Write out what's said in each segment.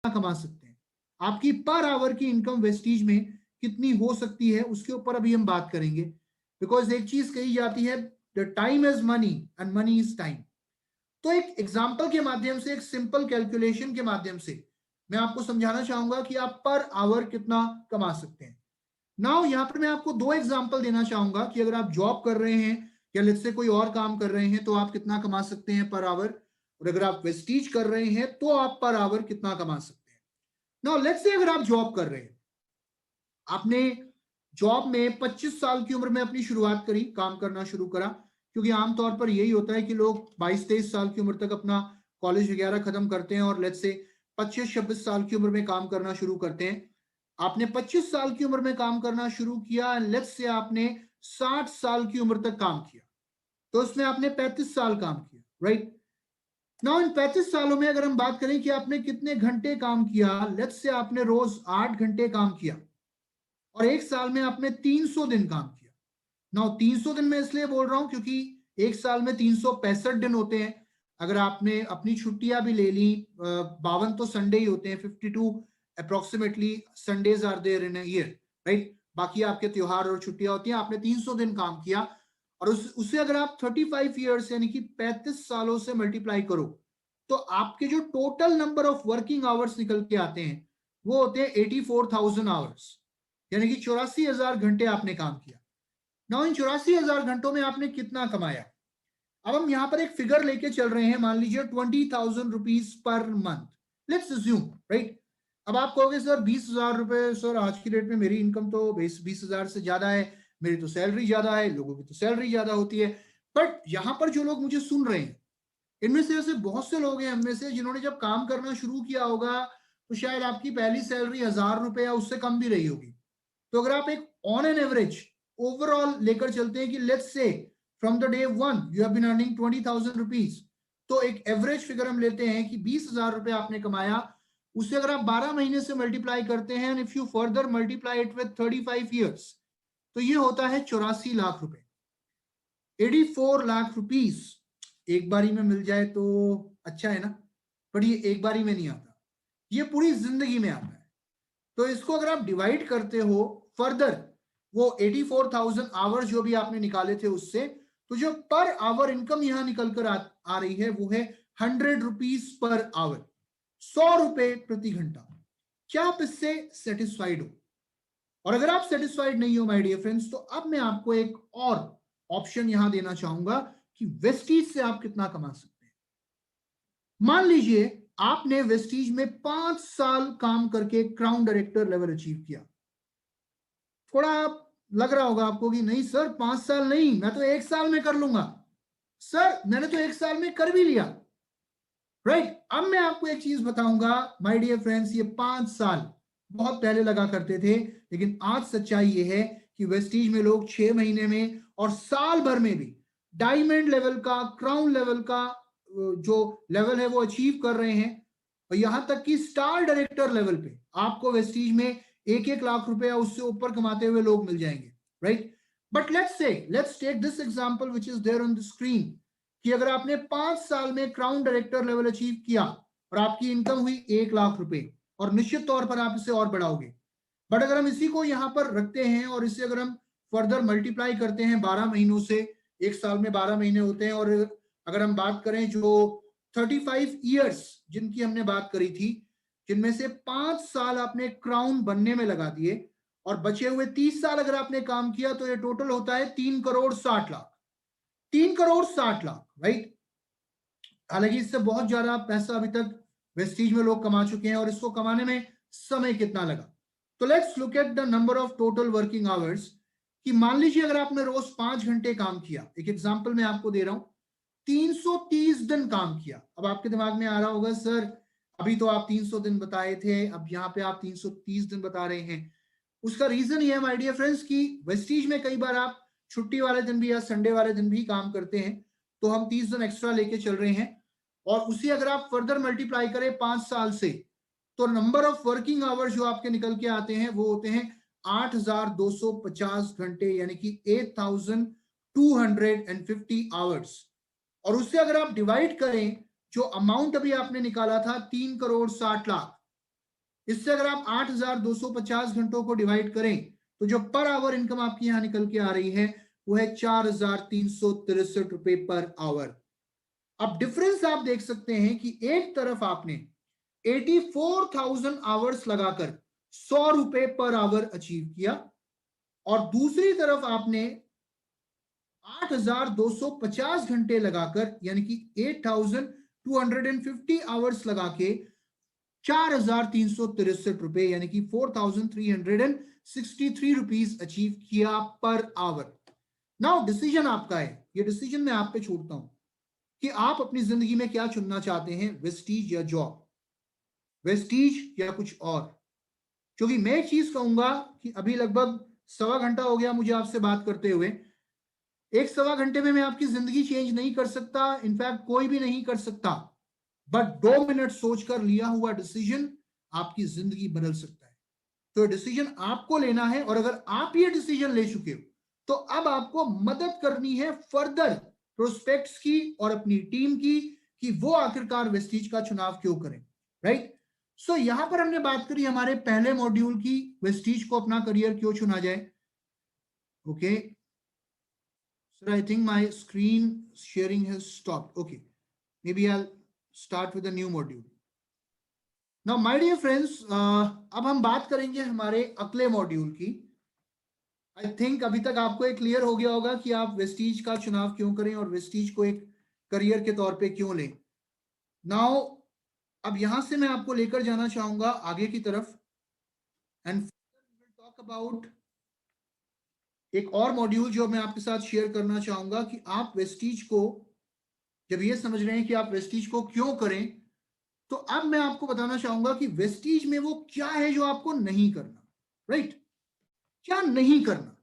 कमा सकते हैं, आपकी पर आवर की इनकम वेस्टीज में कितनी हो सकती है, उसके ऊपर अभी हम बात करेंगे। बिकॉज एक चीज कही जाती है, the time is money and money is time. तो एक एग्जाम्पल के माध्यम से, एक सिंपल कैलकुलेशन के माध्यम से मैं आपको समझाना चाहूंगा कि आप पर आवर कितना कमा सकते हैं। नाउ यहाँ पर मैं आपको दो एग्जाम्पल देना चाहूंगा कि अगर आप जॉब कर रहे हैं या लेट्स से कोई और काम कर रहे हैं तो आप कितना कमा सकते हैं पर आवर, और अगर आप वेस्टीज कर रहे हैं तो आप पर आवर कितना कमा सकते हैं। नाउ लेट्स से अगर आप जॉब कर रहे हैं, आपने जॉब में 25 साल की उम्र में अपनी शुरुआत करी, काम करना शुरू करा, क्योंकि आमतौर पर यही होता है कि लोग 22-23 साल की उम्र तक अपना कॉलेज वगैरह खत्म करते हैं और लेट्स से 25-26 साल की उम्र में काम करना शुरू करते हैं। आपने 25 साल की उम्र में काम करना शुरू किया, लेट्स से आपने 60 साल की उम्र तक काम किया, तो उसमें आपने 35 साल काम किया, राइट। नाउ इन 35 सालों में अगर हम बात करें कि आपने कितने घंटे काम किया, लेट्स से आपने रोज 8 घंटे काम किया और एक साल में आपने 300 दिन काम किया। नाउ 300 दिन में इसलिए बोल रहा हूं क्योंकि एक साल में 365 दिन होते हैं। अगर आपने अपनी छुट्टियां भी ले ली, 52 तो संडे ही होते हैं, 52 approximately Sundays are there in year, right. बाकी आपके त्योहार और छुट्टियां होती हैं। आपने 300 दिन काम किया और उसे अगर आप 35 ईयर्स यानी कि 35 सालों से मल्टीप्लाई करो तो आपके जो total number of working hours निकल के आते हैं वो होते हैं 84,000 आवर्स, यानी कि 84,000 घंटे आपने काम किया। ना इन 84,000 घंटों में आपने कितना कमाया। अब हम यहां पर एक फिगर लेके चल रहे हैं, मान लीजिए 20,000 rupees per month, let's assume, right. अब आप कहोगे सर 20,000 रुपए, सर आज की डेट में मेरी इनकम तो 20,000 से ज्यादा है, मेरी तो सैलरी ज्यादा है, लोगों की तो सैलरी ज्यादा होती है। बट यहां पर जो लोग मुझे सुन रहे हैं, इनमें से ऐसे बहुत से लोग हैं हमें से जिन्होंने जब काम करना शुरू किया होगा तो शायद आपकी पहली सैलरी 1,000 रुपए या उससे कम भी रही होगी। तो अगर आप एक ऑन एन एवरेज ओवरऑल लेकर चलते हैं कि let's say from the day one you have been earning 20,000 rupees, तो एक एवरेज फिगर हम लेते हैं कि 20,000 रुपए आपने कमाया। उसे अगर आप 12 महीने से मल्टीप्लाई करते हैं, if you further multiply it with 35 years, तो ये होता है 84 लाख रुपए, 84 लाख रुपीज। एक बारी में मिल जाए तो अच्छा है ना, पर ये एक बारी में नहीं आता, ये पूरी जिंदगी में आता है। तो इसको अगर आप डिवाइड करते हो फर्दर, वो 84,000 आवर्स जो भी आपने निकाले थे उससे, तो जो पर आवर इनकम यहां निकल कर आ रही है वो है 100 रुपीज पर आवर, 100 रुपए प्रति घंटा। क्या आप इससे सेटिस्फाइड हो? और अगर आप सेटिस्फाइड नहीं हो माय डियर फ्रेंड्स, तो अब मैं आपको एक और ऑप्शन यहां देना चाहूंगा कि वेस्टीज से आप कितना कमा सकते हैं। मान लीजिए आपने वेस्टीज में 5 साल काम करके क्राउन डायरेक्टर लेवल अचीव किया। थोड़ा आप लग रहा होगा आपको कि नहीं सर 5 साल नहीं, मैं तो एक साल में कर लूंगा। सर मैंने तो एक साल में कर भी लिया, राइट। अब मैं आपको एक चीज बताऊंगा माय डियर फ्रेंड्स, ये 5 साल बहुत पहले लगा करते थे, लेकिन आज सच्चाई ये है कि वेस्टीज में लोग 6 महीने में और साल भर में भी डायमंड लेवल का, क्राउन लेवल का जो लेवल है वो अचीव कर रहे हैं। और यहां तक कि स्टार डायरेक्टर लेवल पे आपको वेस्टीज में 1-1 लाख रुपए या उससे ऊपर कमाते हुए लोग मिल जाएंगे, right. But let's take this example which is there on the screen, कि अगर आपने 5 साल में क्राउन डायरेक्टर लेवल अचीव किया और आपकी इनकम हुई 1 लाख रुपए, और निश्चित तौर पर आप इसे और बढ़ाओगे। बट अगर हम इसी को यहां पर रखते हैं और इसे अगर हम फर्दर मल्टीप्लाई करते हैं 12 महीनों से, एक साल में 12 महीने होते हैं, और अगर हम बात करें जो 35 ईयर्स जिनकी हमने बात करी थी, जिनमें से 5 साल आपने क्राउन बनने में लगा दिए और बचे हुए 30 साल अगर आपने काम किया, तो ये टोटल होता है 3,60,00,000, 3,60,00,000, राइट। हालांकि इससे बहुत ज्यादा पैसा अभी तक वेस्टीज में लोग कमा चुके हैं, और इसको कमाने में समय कितना लगा। तो let's look at the number of total working hours, कि मान लीजिए अगर आपने रोज 5 घंटे काम किया, एक एग्जांपल मैं आपको दे रहा हूं, 330 दिन काम किया। अब आपके दिमाग में आ रहा होगा सर अभी तो आप 300 दिन बताए थे, अब यहाँ पे आप 330 दिन बता रहे हैं। उसका रीजन ये है माय डियर फ्रेंड्स कि वेस्टीज में कई बार आप छुट्टी वाले दिन भी या संडे वाले दिन भी काम करते हैं, तो हम 30 दिन एक्स्ट्रा लेके चल रहे हैं। और उसी अगर आप फर्दर मल्टीप्लाई करें 5 साल से, तो नंबर ऑफ वर्किंग आवर्स जो आपके निकल के आते हैं वो होते हैं 8,250 घंटे, यानी कि 8,250 आवर्स। और उससे अगर आप डिवाइड करें जो अमाउंट अभी आपने निकाला था 3,60,00,000, इससे अगर आप 8,250 घंटों को डिवाइड करें तो जो पर आवर इनकम आपकी यहां निकल के आ रही है वो है 4,363 रुपए पर आवर। अब डिफरेंस आप देख सकते हैं कि एक तरफ आपने 84,000 आवर्स लगाकर 100 रुपए पर आवर अचीव किया और दूसरी तरफ आपने 8,250 घंटे लगाकर यानी कि 8,250 आवर्स लगा के 4,363 रुपए यानी कि 4,363 रुपीज अचीव किया पर आवर। नाउ डिसीजन आपका है, ये डिसीजन मैं आप पे छोड़ता हूं कि आप अपनी जिंदगी में क्या चुनना चाहते हैं, वेस्टीज या जॉब, वेस्टीज या कुछ और। क्योंकि मैं एक चीज कहूंगा कि अभी लगभग 1.25 घंटा हो गया मुझे आपसे बात करते हुए। 1.25 घंटे में मैं आपकी जिंदगी चेंज नहीं कर सकता, इनफैक्ट कोई भी नहीं कर सकता, बट 2 मिनट सोचकर लिया हुआ डिसीजन आपकी जिंदगी बदल सकता है। तो डिसीजन आपको लेना है और अगर आप ये डिसीजन ले चुके हो तो अब आपको मदद करनी है फर्दर प्रोस्पेक्ट्स की और अपनी टीम की कि वो आखिरकार वेस्टीज का चुनाव क्यों करें, राइट। सो यहां पर हमने बात करी हमारे पहले मॉड्यूल की, वेस्टीज को अपना करियर क्यों चुना जाए। Okay sir, I think my screen sharing has stopped. Okay, maybe I'll start with a new module. Now, my dear friends, अब हम बात करेंगे हमारे अगले मॉड्यूल की। आई थिंक अभी तक आपको एक क्लियर हो गया होगा कि आप वेस्टीज का चुनाव क्यों करें और वेस्टीज को एक करियर के तौर पे क्यों लें। नाउ अब यहां से मैं आपको लेकर जाना चाहूंगा आगे की तरफ एंड टॉक अबाउट एक और मॉड्यूल जो मैं आपके साथ शेयर करना चाहूंगा कि आप वेस्टीज को जब ये समझ रहे हैं कि आप वेस्टीज को क्यों करें, तो अब मैं आपको बताना चाहूंगा कि वेस्टीज में वो क्या है जो आपको नहीं करना, राइट। क्या नहीं करना,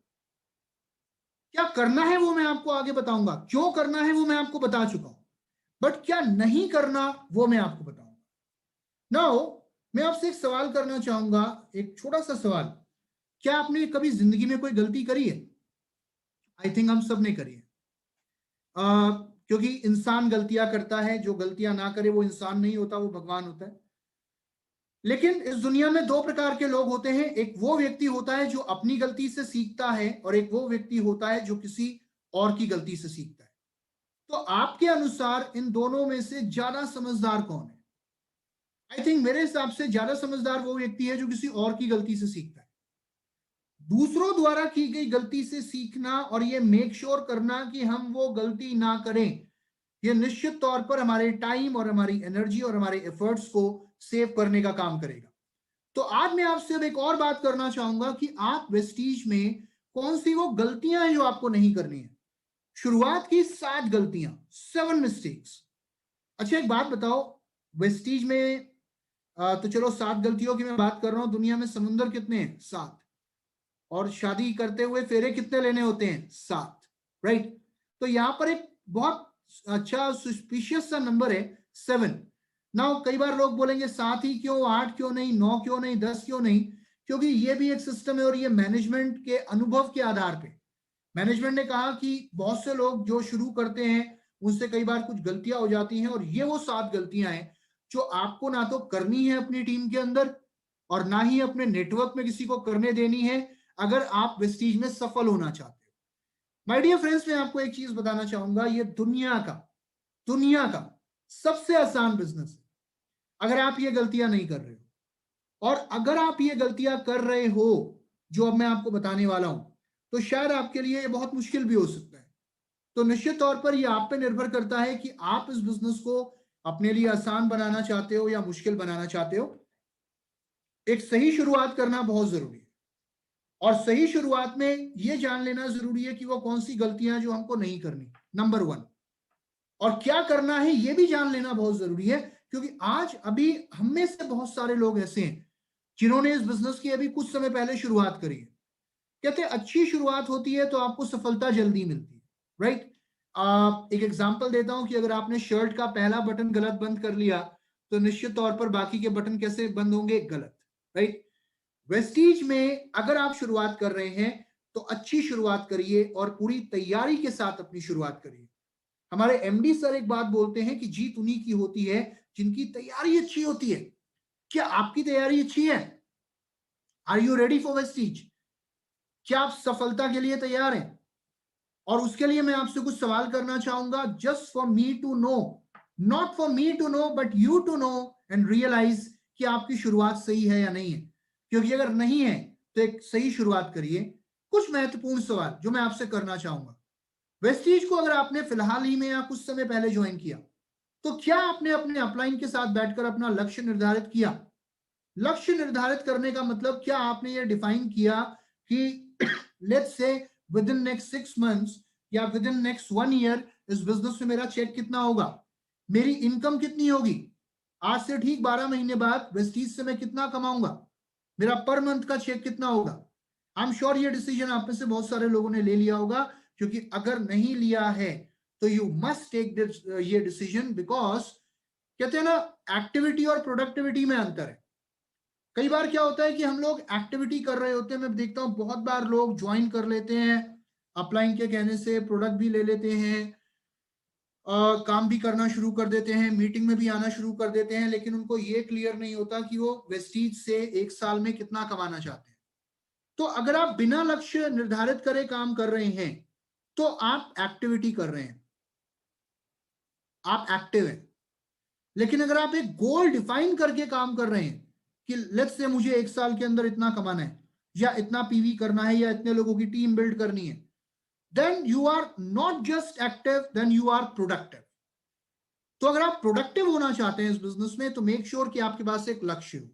क्या करना है वो मैं आपको आगे बताऊंगा, क्यों करना है वो मैं आपको बता चुका हूं, बट क्या नहीं करना वो मैं आपको बताऊंगा। नाउ मैं आपसे एक सवाल करना चाहूंगा, एक छोटा सा सवाल। क्या आपने कभी जिंदगी में कोई गलती करी है? आई थिंक हम सब ने करी है, क्योंकि इंसान गलतियां करता है, जो गलतियां ना करे वो इंसान नहीं होता, वो भगवान होता है। लेकिन इस दुनिया में दो प्रकार के लोग होते हैं, एक वो व्यक्ति होता है जो अपनी गलती से सीखता है और एक वो व्यक्ति होता है जो किसी और की गलती से सीखता है। तो आपके अनुसार इन दोनों में से ज्यादा समझदार कौन है? आई थिंक मेरे हिसाब से ज्यादा समझदार वो व्यक्ति है जो किसी और की गलती से सीखता है। दूसरों द्वारा की गई गलती से सीखना और ये मेक श्योर करना कि हम वो गलती ना करें, ये निश्चित तौर पर हमारे टाइम और हमारी एनर्जी और हमारे एफर्ट्स को सेव करने का काम करेगा। तो आज मैं आपसे अब एक और बात करना चाहूंगा कि आप वेस्टीज में कौन सी वो गलतियां हैं जो आपको नहीं करनी है। शुरुआत की 7 गलतियां, 7 मिस्टेक्स। अच्छा एक बात बताओ, वेस्टीज में तो चलो 7 गलतियों की मैं बात कर रहा हूं, दुनिया में समुंदर कितने हैं? 7। और शादी करते हुए फेरे कितने लेने होते हैं? 7, राइट। तो यहां पर एक बहुत अच्छा सुस्पिशियस सा नंबर है 7। नाउ कई बार लोग बोलेंगे 7 ही क्यों, 8 क्यों नहीं, 9 क्यों नहीं, 10 क्यों नहीं? क्योंकि ये भी एक सिस्टम है और ये मैनेजमेंट के अनुभव के आधार पे मैनेजमेंट ने कहा कि बहुत से लोग जो शुरू करते हैं उनसे कई बार कुछ गलतियां हो जाती हैं और ये वो 7 गलतियां हैं जो आपको ना तो करनी है अपनी टीम के अंदर और ना ही अपने नेटवर्क में किसी को करने देनी है अगर आप वेस्टीज में सफल होना चाहते हो। माय डियर फ्रेंड्स, मैं आपको एक चीज बताना चाहूंगा, ये दुनिया का सबसे आसान बिजनेस है अगर आप ये गलतियां नहीं कर रहे हो। और अगर आप ये गलतियां कर रहे हो जो अब मैं आपको बताने वाला हूं, तो शायद आपके लिए ये बहुत मुश्किल भी हो सकता है। तो निश्चित तौर पर ये आप पे निर्भर करता है कि आप इस बिजनेस को अपने लिए आसान बनाना चाहते हो या मुश्किल बनाना चाहते हो। एक सही शुरुआत करना बहुत जरूरी है और सही शुरुआत में यह जान लेना जरूरी है कि वो कौन सी गलतियां जो हमको नहीं करनी, नंबर 1। और क्या करना है यह भी जान लेना बहुत जरूरी है, क्योंकि आज अभी हम में से बहुत सारे लोग ऐसे हैं जिन्होंने इस बिजनेस की अभी कुछ समय पहले शुरुआत करी है। कहते हैं अच्छी शुरुआत होती है तो आपको सफलता जल्दी मिलती है, राइट। एक एग्जांपल देता हूं कि अगर आपने शर्ट का पहला बटन गलत बंद कर लिया तो निश्चित तौर पर बाकी के बटन कैसे बंद होंगे? गलत, राइट। वेस्टीज में अगर आप शुरुआत कर रहे हैं तो अच्छी शुरुआत करिए और पूरी तैयारी के साथ अपनी शुरुआत करिए। हमारे एमडी सर एक बात बोलते हैं कि जीत उन्हीं की होती है जिनकी तैयारी अच्छी होती है। क्या आपकी तैयारी अच्छी है? Are you ready for Vestige? क्या आप सफलता के लिए तैयार हैं? और उसके लिए मैं आपसे कुछ सवाल करना चाहूंगा, just for me to know, not for me to know but you to know and realize कि आपकी शुरुआत सही है या नहीं है। क्योंकि अगर नहीं है तो एक सही शुरुआत करिए। कुछ महत्वपूर्ण सवाल जो मैं आपसे करना चाहूंगा, वेस्टीज को अगर आपने फिलहाल ही में या कुछ समय पहले ज्वाइन किया, तो क्या आपने अपने अपलाइन के साथ बैठकर अपना लक्ष्य निर्धारित किया? लक्ष्य निर्धारित करने का मतलब क्या आपने ये डिफाइन किया कि लेट्स से विद इन नेक्स्ट 6 मंथ्स या विद इन नेक्स्ट 1 ईयर इस बिजनेस में मेरा चेक कितना होगा, मेरी इनकम कितनी होगी, आज से ठीक 12 महीने बाद वेस्टीज से मैं कितना कमाऊंगा, मेरा पर मंथ का चेक कितना होगा? आई एम श्योर ये डिसीजन आप में से बहुत सारे लोगों ने ले लिया होगा, क्योंकि अगर नहीं लिया है तो यू मस्ट टेक ये डिसीजन, बिकॉज कहते हैं ना, एक्टिविटी और प्रोडक्टिविटी में अंतर है। कई बार क्या होता है कि हम लोग एक्टिविटी कर रहे होते हैं, मैं देखता हूं बहुत बार लोग ज्वाइन कर लेते हैं अपलाइन के कहने से, प्रोडक्ट भी ले लेते हैं, काम भी करना शुरू कर देते हैं, मीटिंग में भी आना शुरू कर देते हैं, लेकिन उनको ये क्लियर नहीं होता कि वो वेस्टीज से 1 साल में कितना कमाना चाहते हैं। तो अगर आप बिना लक्ष्य निर्धारित करे काम कर रहे हैं तो आप एक्टिविटी कर रहे हैं, आप एक्टिव हैं। लेकिन अगर आप एक गोल डिफाइन करके काम कर रहे हैं कि लेट्स से मुझे 1 साल के अंदर इतना कमाना है या इतना पीवी करना है या इतने लोगों की टीम बिल्ड करनी है, then you are not just active, then you are productive. तो अगर आप प्रोडक्टिव होना चाहते हैं इस बिजनेस में, तो मेक श्योर कि आपके पास एक लक्ष्य हो।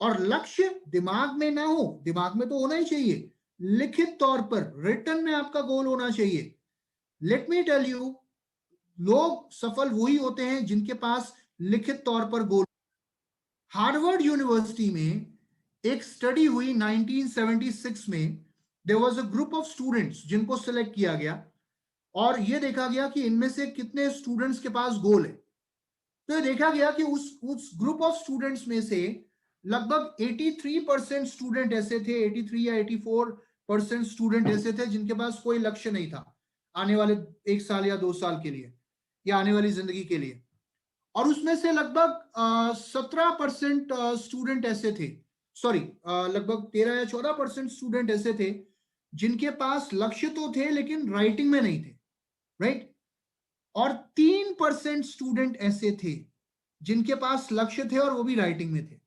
और लक्ष्य दिमाग में ना हो, दिमाग में तो होना ही चाहिए, लिखित तौर पर रिटर्न में आपका गोल होना चाहिए। लेट मी टेल यू, लोग सफल वही होते हैं जिनके पास लिखित तौर पर गोल। हार्वर्ड यूनिवर्सिटी में एक स्टडी हुई 1976 में, there was a group of students जिनको सिलेक्ट किया गया और ये देखा गया कि इनमें से कितने स्टूडेंट्स के पास गोल है। तो ये देखा गया कि उस ग्रुप ऑफ स्टूडेंट्स में से लगभग 83% स्टूडेंट ऐसे थे, 83 या 84% स्टूडेंट ऐसे थे जिनके पास कोई लक्ष्य नहीं था आने वाले 1 साल या 2 साल के लिए या आने वाली जिंदगी के लिए। और उसमें से लगभग 17% स्टूडेंट ऐसे थे, सॉरी लगभग 13 या 14% स्टूडेंट ऐसे थे जिनके पास लक्ष्य तो थे लेकिन राइटिंग में नहीं थे, राइट। और 3% स्टूडेंट ऐसे थे जिनके पास लक्ष्य थे और वो भी राइटिंग में थे।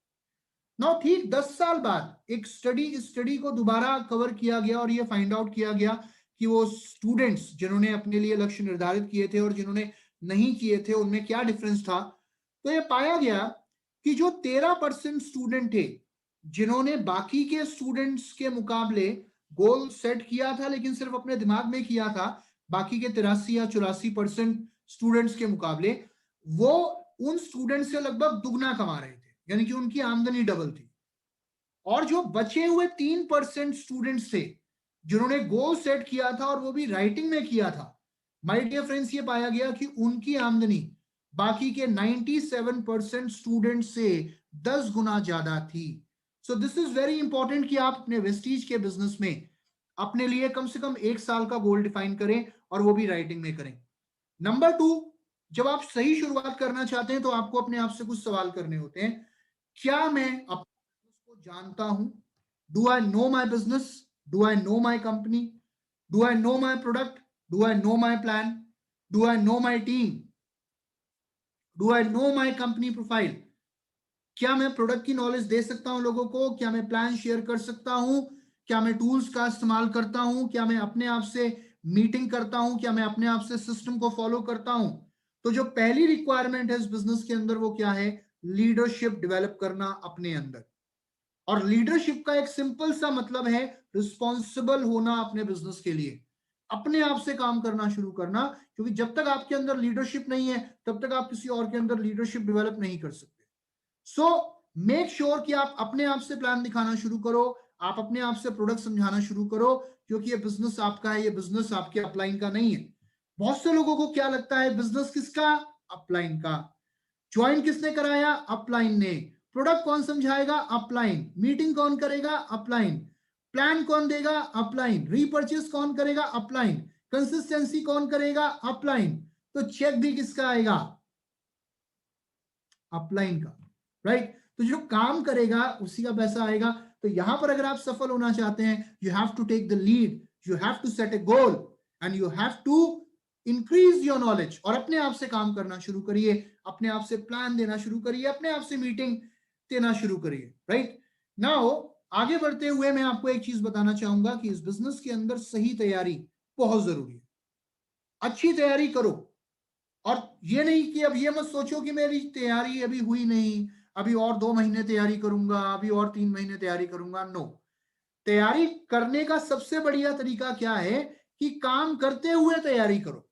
नौ ठीक 10 साल बाद एक इस स्टडी को दोबारा कवर किया गया और ये फाइंड आउट किया गया कि वो स्टूडेंट्स जिन्होंने अपने लिए लक्ष्य निर्धारित किए थे और जिन्होंने नहीं किए थे उनमें क्या डिफरेंस था। तो ये पाया गया कि जो 13% स्टूडेंट थे जिन्होंने बाकी के स्टूडेंट्स के मुकाबले गोल सेट किया था लेकिन सिर्फ अपने दिमाग में किया था, बाकी के 83 या 84% स्टूडेंट्स के मुकाबले वो उन स्टूडेंट से लगभग दुगना कमा रहे थे, यानी कि उनकी आमदनी डबल थी। और जो बचे हुए 3% स्टूडेंट्स थे जिन्होंने गोल सेट किया था और वो भी राइटिंग में किया था, माय डियर फ्रेंड्स, ये पाया गया कि उनकी आमदनी बाकी के 97% स्टूडेंट से 10 गुना ज्यादा थी। So this is very important कि आप अपने वेस्टीज के बिजनेस में अपने लिए कम से कम 1 साल का गोल डिफाइन करें और वो भी राइटिंग में करें। नंबर 2, जब आप सही शुरुआत करना चाहते हैं तो आपको अपने आप से कुछ सवाल करने होते हैं। क्या मैं अपने बिजनेस को जानता हूं? Do I know my business? Do I know my company? Do I know my product? Do I know my plan? Do I know my team? Do I know my company profile? क्या मैं product की knowledge दे सकता हूं लोगों को? क्या मैं plan share कर सकता हूं? क्या मैं टूल्स का इस्तेमाल करता हूं? क्या मैं अपने आप से मीटिंग करता हूं? क्या मैं अपने आप से सिस्टम को फॉलो करता हूं? तो जो पहली रिक्वायरमेंट है इस बिजनेस के अंदर वो क्या है? लीडरशिप डेवलप करना अपने अंदर। और लीडरशिप का एक सिंपल सा मतलब है रिस्पॉन्सिबल होना अपने बिजनेस के लिए, अपने आप से काम करना शुरू करना। क्योंकि जब तक आपके अंदर लीडरशिप नहीं है तब तक आप किसी और के अंदर लीडरशिप डेवलप नहीं कर सकते। सो मेक श्योर कि आप अपने आप से प्लान दिखाना शुरू करो, आप अपने आप से प्रोडक्ट समझाना शुरू करो, क्योंकि ये बिजनेस आपका है, ये बिजनेस आपके अपलाइन का नहीं है। बहुत से लोगों को क्या लगता है बिजनेस किसका? अपलाइन का। ज्वाइन किसने कराया? अपलाइन ने। प्रोडक्ट कौन समझाएगा? अपलाइन। मीटिंग कौन करेगा? अपलाइन। प्लान कौन देगा? अपलाइन। रीपर्चेस कौन करेगा? अपलाइन। कंसिस्टेंसी कौन करेगा? अपलाइन। तो चेक भी किसका आएगा? अपलाइन का, राइट। तो जो काम करेगा उसी का पैसा आएगा। तो यहां पर अगर आप सफल होना चाहते हैं, you have to take the lead, you have to set a goal and you have to increase your knowledge. और अपने आप से काम करना शुरू करिए, अपने आप से प्लान देना शुरू करिए, अपने आप से मीटिंग देना शुरू करिए। राइट नाउ आगे बढ़ते हुए मैं आपको एक चीज बताना चाहूंगा कि इस बिजनेस के अंदर सही तैयारी बहुत जरूरी है। अच्छी तैयारी करो, और ये नहीं कि अब ये मत सोचो कि मेरी तैयारी अभी हुई नहीं, अभी और 2 महीने तैयारी करूंगा, अभी और 3 महीने तैयारी करूंगा। नो, तैयारी करने का सबसे बढ़िया तरीका क्या है कि काम करते हुए तैयारी करो।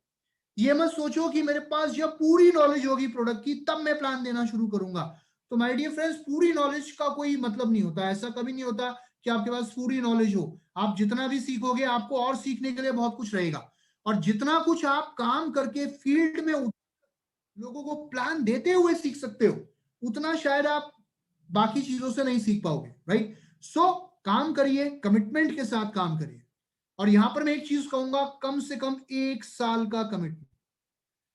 ये मत सोचो कि मेरे पास जब पूरी नॉलेज होगी प्रोडक्ट की तब मैं प्लान देना शुरू करूंगा। तो माय डियर फ्रेंड्स, पूरी नॉलेज का कोई मतलब नहीं होता, ऐसा कभी नहीं होता कि आपके पास पूरी नॉलेज हो। आप जितना भी सीखोगे आपको और सीखने के लिए बहुत कुछ रहेगा, और जितना कुछ आप काम करके फील्ड में लोगों को प्लान देते हुए सीख सकते हो, उतना शायद आप बाकी चीजों से नहीं सीख पाओगे। राइट सो काम करिए, कमिटमेंट के साथ काम करिए। और यहां पर मैं एक चीज कहूंगा, कम से कम 1 साल का कमिटमेंट,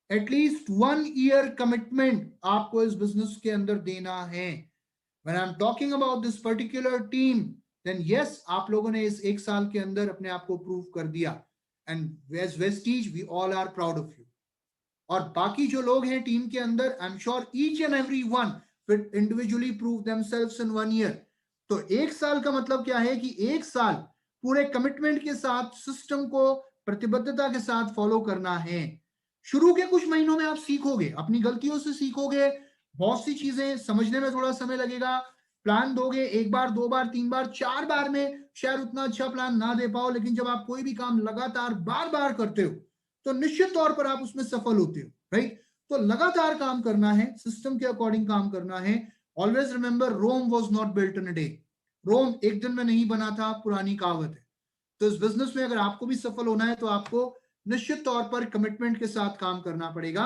एटलीस्ट 1 ईयर कमिटमेंट आपको इस बिजनेस के अंदर देना है। When I'm talking about this particular team, then yes, आप लोगों ने इस 1 साल के अंदर अपने आप को प्रूव कर दिया, and as Vestige we all are proud of you। और बाकी जो लोग हैं टीम के अंदर, आई am sure each and every one will individually prove themselves in 1 year. तो 1 साल का मतलब क्या है कि 1 साल पूरे कमिटमेंट के साथ सिस्टम को प्रतिबद्धता के साथ फॉलो करना है। शुरू के कुछ महीनों में आप सीखोगे, अपनी गलतियों से सीखोगे, बहुत सी चीजें समझने में थोड़ा समय लगेगा। प्लान दोगे 1 बार 2 बार 3 बार 4 बार में शायद उतना अच्छा प्लान ना दे पाओ, लेकिन जब आप कोई भी काम लगातार बार बार करते हो तो निश्चित तौर पर आप उसमें सफल होते हो। राइट तो लगातार काम करना है, सिस्टम के अकॉर्डिंग काम करना है। Always remember, Rome was not built in a day. Rome एक दिन में नहीं बना था, पुरानी कहावत है। तो इस बिजनेस में अगर आपको भी सफल होना है तो आपको निश्चित तौर पर कमिटमेंट के साथ काम करना पड़ेगा।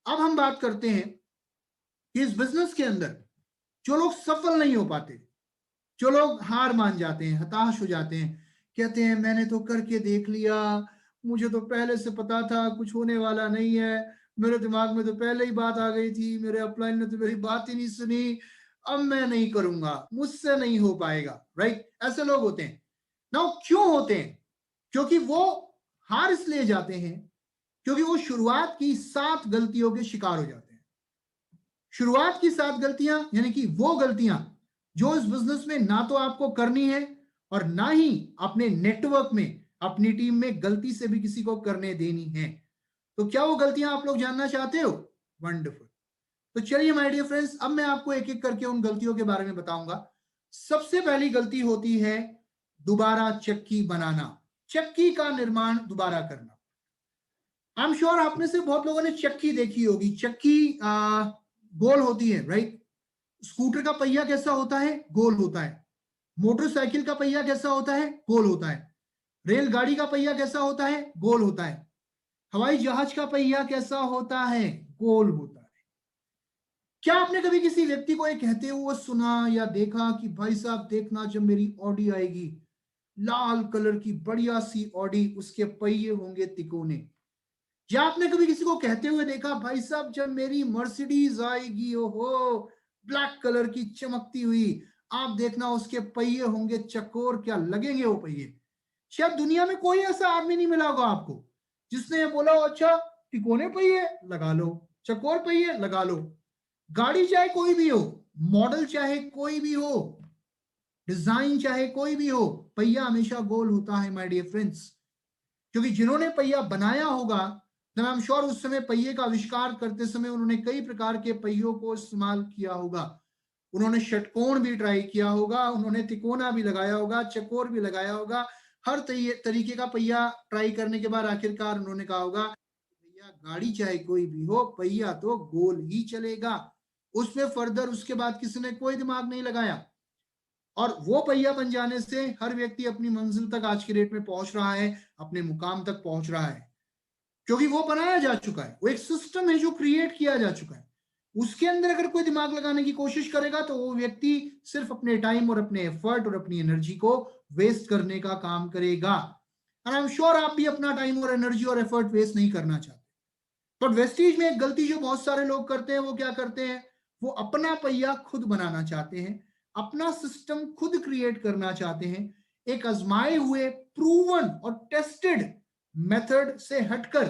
अब हम बात करते हैं कि इस बिजनेस के अंदर जो लोग सफल नहीं हो पाते, जो लोग हार मान जाते हैं, हताश हो जाते हैं, कहते हैं मैंने तो करके देख लिया, मुझे तो पहले से पता था कुछ होने वाला नहीं है, मेरे दिमाग में तो पहले ही बात आ गई थी, मेरे अपलाइन ने तो मेरी बात ही नहीं सुनी, अब मैं नहीं करूंगा, मुझसे नहीं हो पाएगा। राइट ऐसे लोग होते हैं। नाउ क्यों होते हैं? क्योंकि वो हार इसलिए जाते हैं क्योंकि वो शुरुआत की 7 गलतियों के शिकार हो जाते हैं। शुरुआत की 7 गलतियां यानी कि वो गलतियां जो इस बिजनेस में ना तो आपको करनी है और ना ही अपने नेटवर्क में, अपनी टीम में गलती से भी किसी को करने देनी है। तो क्या वो गलतियां आप लोग जानना चाहते हो? वंडरफुल। तो चलिए माय डियर फ्रेंड्स, अब मैं आपको एक एक करके उन गलतियों के बारे में बताऊंगा। सबसे पहली गलती होती है दोबारा चक्की बनाना, चक्की का निर्माण दोबारा करना। आई एम श्योर आप में से बहुत लोगों ने चक्की देखी होगी। चक्की गोल होती है। राइट स्कूटर का पहिया कैसा होता है? गोल होता है। मोटरसाइकिल का पहिया कैसा होता है? गोल होता है। रेलगाड़ी का पहिया कैसा होता है? गोल होता है। हवाई जहाज का पहिया कैसा होता है? गोल होता है। क्या आपने कभी किसी व्यक्ति को ये कहते हुए सुना या देखा कि भाई साहब देखना, जब मेरी ऑडी आएगी, लाल कलर की बढ़िया सी ऑडी, उसके पहिए होंगे तिकोने? या आपने कभी किसी को कहते हुए देखा, भाई साहब जब मेरी मर्सिडीज आएगी, ओहो ब्लैक कलर की चमकती हुई, आप देखना उसके पहिए होंगे चकोर, क्या लगेंगे वो पहिए? शायद दुनिया में कोई ऐसा आदमी नहीं मिला होगा आपको जिसने ये बोला अच्छा तिकोने पहिए लगा लो, चकोर पहिए लगा लो। गाड़ी चाहे कोई भी हो, मॉडल चाहे कोई भी हो, डिजाइन चाहे कोई भी हो, पहिया हमेशा गोल होता है माय डियर फ्रेंड्स। क्योंकि जिन्होंने पहिया बनाया होगा, आई एम श्योर उस समय पहिए का आविष्कार करते समय उन्होंने कई प्रकार के पहियों को इस्तेमाल किया होगा। उन्होंने षटकोण भी ट्राई किया होगा, उन्होंने तिकोना भी लगाया होगा, चकोर भी लगाया होगा। हर तरीके का पहिया ट्राई करने के बाद आखिरकार उन्होंने कहा होगा भैया गाड़ी चाहे कोई भी हो, पहिया तो गोल ही चलेगा। उसमें फर्दर उसके बाद किसी ने कोई दिमाग नहीं लगाया, और वो पहिया बन जाने से हर व्यक्ति अपनी मंजिल तक आज की डेट में पहुंच रहा है, अपने मुकाम तक पहुंच रहा है, क्योंकि वो बनाया जा चुका है। वो एक सिस्टम है जो क्रिएट किया जा चुका है। उसके अंदर अगर कोई दिमाग लगाने की कोशिश करेगा तो वो व्यक्ति सिर्फ अपने टाइम और अपने एफर्ट और अपनी एनर्जी को वेस्ट करने का काम करेगा। और आई एम श्योर आप भी अपना टाइम और एनर्जी और एफर्ट वेस्ट नहीं करना चाहते। बट वेस्टीज में एक गलती जो बहुत सारे लोग करते हैं, वो क्या करते हैं, वो अपना पहिया खुद बनाना चाहते हैं, अपना सिस्टम खुद क्रिएट करना चाहते हैं, एक आजमाए हुए प्रूवन और टेस्टेड मेथड से हटकर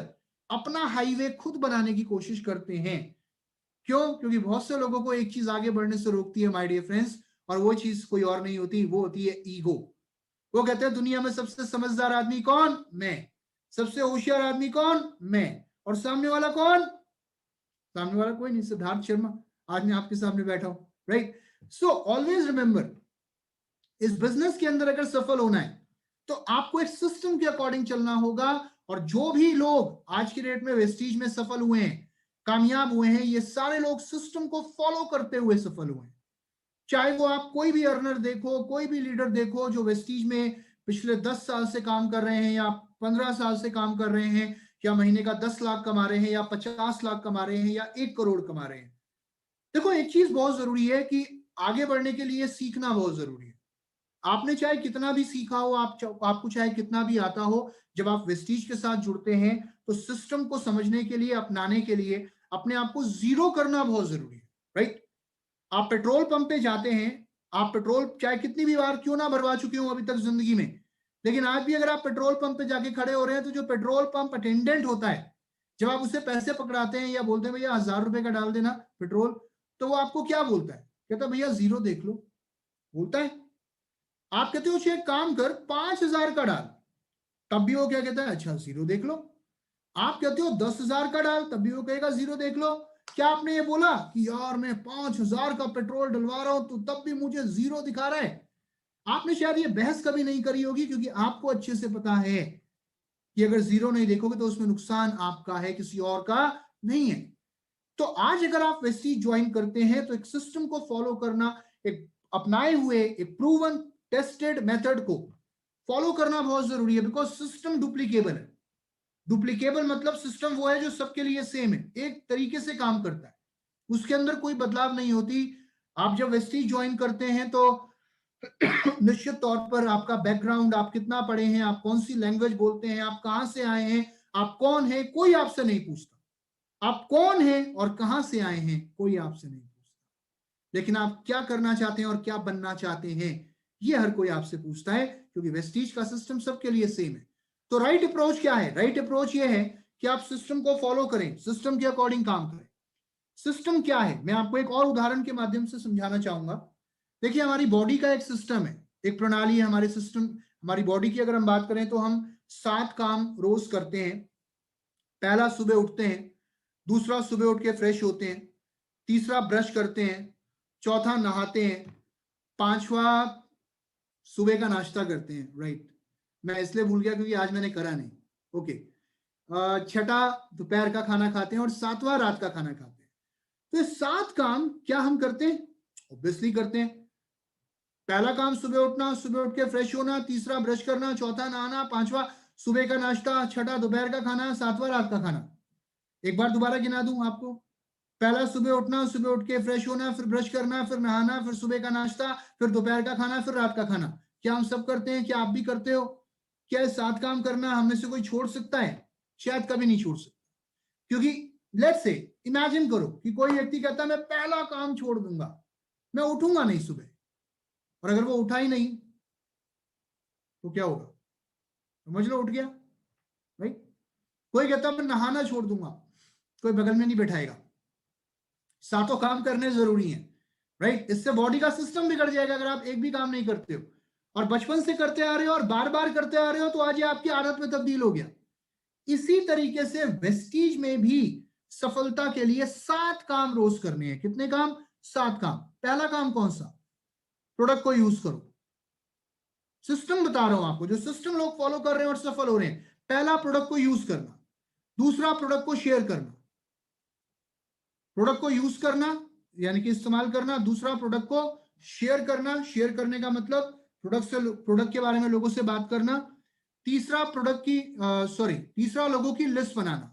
अपना हाईवे खुद बनाने की कोशिश करते हैं। क्यों? क्योंकि बहुत से लोगों को एक चीज आगे बढ़ने से रोकती है माय डियर फ्रेंड्स, और वो चीज कोई और नहीं होती, वो होती है ईगो। वो कहते हैं दुनिया में सबसे समझदार आदमी कौन? मैं। सबसे होशियार आदमी कौन? मैं। और सामने वाला कौन? सामने वाला कोई नहीं, सिद्धार्थ शर्मा आज मैं आपके सामने बैठा हूं, राइट? सो ऑलवेज रिमेंबर, इस बिजनेस के अंदर अगर सफल होना है तो आपको एक सिस्टम के अकॉर्डिंग चलना होगा। और जो भी लोग आज की डेट में वेस्टीज में सफल हुए हैं, कामयाब हुए हैं, ये सारे लोग सिस्टम को फॉलो करते हुए सफल हुए हैं। चाहे वो आप कोई भी अर्नर देखो, कोई भी लीडर देखो जो वेस्टीज में पिछले 10 साल से काम कर रहे हैं या 15 साल से काम कर रहे हैं, या महीने का 10 लाख कमा रहे हैं या 50 लाख कमा रहे हैं या 1 करोड़ कमा रहे हैं। देखो एक चीज बहुत जरूरी है कि आगे बढ़ने के लिए सीखना बहुत जरूरी है। आपने चाहे कितना भी सीखा हो, आपको चाहे कितना भी आता हो, जब आप वेस्टीज के साथ जुड़ते हैं तो सिस्टम को समझने के लिए, अपनाने के लिए अपने आप को जीरो करना बहुत जरूरी है, राइट? आप पेट्रोल पंप पे जाते हैं, आप पेट्रोल चाहे कितनी भी बार क्यों ना भरवा चुके हो अभी तक जिंदगी में, लेकिन आज भी अगर आप पेट्रोल पंप पे जाके खड़े हो रहे हैं तो जो पेट्रोल पंप अटेंडेंट होता है, जब आप उसे पैसे पकड़ाते हैं या बोलते हैं भैया 1000 रुपए का डाल देना पेट्रोल, तो वो आपको क्या बोलता है? कहता है भैया जीरो देख लो, बोलता है। आप कहते हो एक काम कर 5000 का डाल, तब भी वो क्या कहता है? अच्छा जीरो देख लो। आप कहते हो 10,000 का डाल, तब भी वो कहेगा जीरो देख लो। क्या आपने ये बोला कि यार मैं 5,000 का पेट्रोल डलवा रहा हूं तो तब भी मुझे जीरो दिखा रहा है? आपने शायद ये बहस कभी नहीं करी होगी, क्योंकि आपको अच्छे से पता है कि अगर जीरो नहीं देखोगे तो उसमें नुकसान आपका है, किसी और का नहीं है। तो आज अगर आप वेस्टीज ज्वाइन करते हैं तो एक सिस्टम को फॉलो करना, एक अपनाए हुए एक प्रूवन टेस्टेड मेथड को फॉलो करना बहुत जरूरी है, बिकॉज सिस्टम डुप्लीकेबल है। डुप्लीकेबल मतलब सिस्टम वो है जो सबके लिए सेम है, एक तरीके से काम करता है, उसके अंदर कोई बदलाव नहीं होती। आप जब वेस्टीज ज्वाइन करते हैं तो निश्चित तौर पर आपका बैकग्राउंड, आप कितना पढ़े हैं, आप कौन सी लैंग्वेज बोलते हैं, आप कहां से आए हैं, आप कौन है, कोई आपसे नहीं पूछता। आप कौन हैं और कहां से आए हैं, कोई आपसे नहीं पूछता। लेकिन आप क्या करना चाहते हैं और क्या बनना चाहते हैं, ये हर कोई आपसे पूछता है, क्योंकि वेस्टीज का सिस्टम सबके लिए सेम है। तो राइट अप्रोच क्या है? राइट अप्रोच ये है कि आप सिस्टम को फॉलो करें, सिस्टम के अकॉर्डिंग काम करें। सिस्टम क्या है, मैं आपको एक और उदाहरण के माध्यम से समझाना चाहूंगा। देखिए हमारी बॉडी का एक सिस्टम है, एक प्रणाली है हमारे सिस्टम, हमारी बॉडी की अगर हम बात करें तो हम 7 काम रोज करते हैं। पहला सुबह उठते हैं, दूसरा सुबह उठ के फ्रेश होते हैं, तीसरा ब्रश करते हैं, चौथा नहाते हैं, पांचवा सुबह का नाश्ता करते हैं, राइट? मैं इसलिए भूल गया क्योंकि आज मैंने करा नहीं, ओके। छठा दोपहर का खाना खाते हैं और सातवां रात का खाना खाते हैं। तो ये 7 काम क्या हम करते हैं? ऑब्वियसली करते हैं। पहला काम सुबह उठना, सुबह उठ के फ्रेश होना, तीसरा ब्रश करना, चौथा नहाना, पांचवा सुबह का नाश्ता, छठा दोपहर का खाना, सातवां रात का खाना। एक बार दोबारा गिना दूं आपको। पहला सुबह उठना, सुबह उठ के फ्रेश होना, फिर ब्रश करना, फिर नहाना, फिर सुबह का नाश्ता, फिर दोपहर का खाना, फिर रात का खाना। क्या हम सब करते हैं? क्या आप भी करते हो? क्या ये 7 काम करना हम में से कोई छोड़ सकता है? शायद कभी नहीं छोड़ सकता। क्योंकि लेट्स से इमेजिन करो कि कोई व्यक्ति कहता है मैं पहला काम छोड़ दूंगा, मैं उठूंगा नहीं सुबह, और अगर वो उठा ही नहीं तो क्या होगा? समझ लो, उठ गया, राइट? कोई कहता है मैं नहाना छोड़ दूंगा, कोई बगल में नहीं बैठाएगा। 7 काम करने जरूरी हैं, राइट? इससे बॉडी का सिस्टम बिगड़ जाएगा अगर आप एक भी काम नहीं करते हो, और बचपन से करते आ रहे हो और बार बार करते आ रहे हो तो आज ये आपकी आदत में तब्दील हो गया। इसी तरीके से वेस्टीज में भी सफलता के लिए 7 काम रोज करने हैं। कितने काम? 7 काम। पहला काम कौन सा? प्रोडक्ट को यूज करो। सिस्टम बता रहा हूं आपको, जो सिस्टम लोग फॉलो कर रहे हैं और सफल हो रहे हैं। पहला, प्रोडक्ट को यूज करना। दूसरा, प्रोडक्ट को शेयर करना। प्रोडक्ट को यूज करना यानी कि इस्तेमाल करना, दूसरा प्रोडक्ट को शेयर करना, शेयर करने का मतलब प्रोडक्ट के बारे में लोगों से बात करना। तीसरा, तीसरा लोगों की लिस्ट बनाना।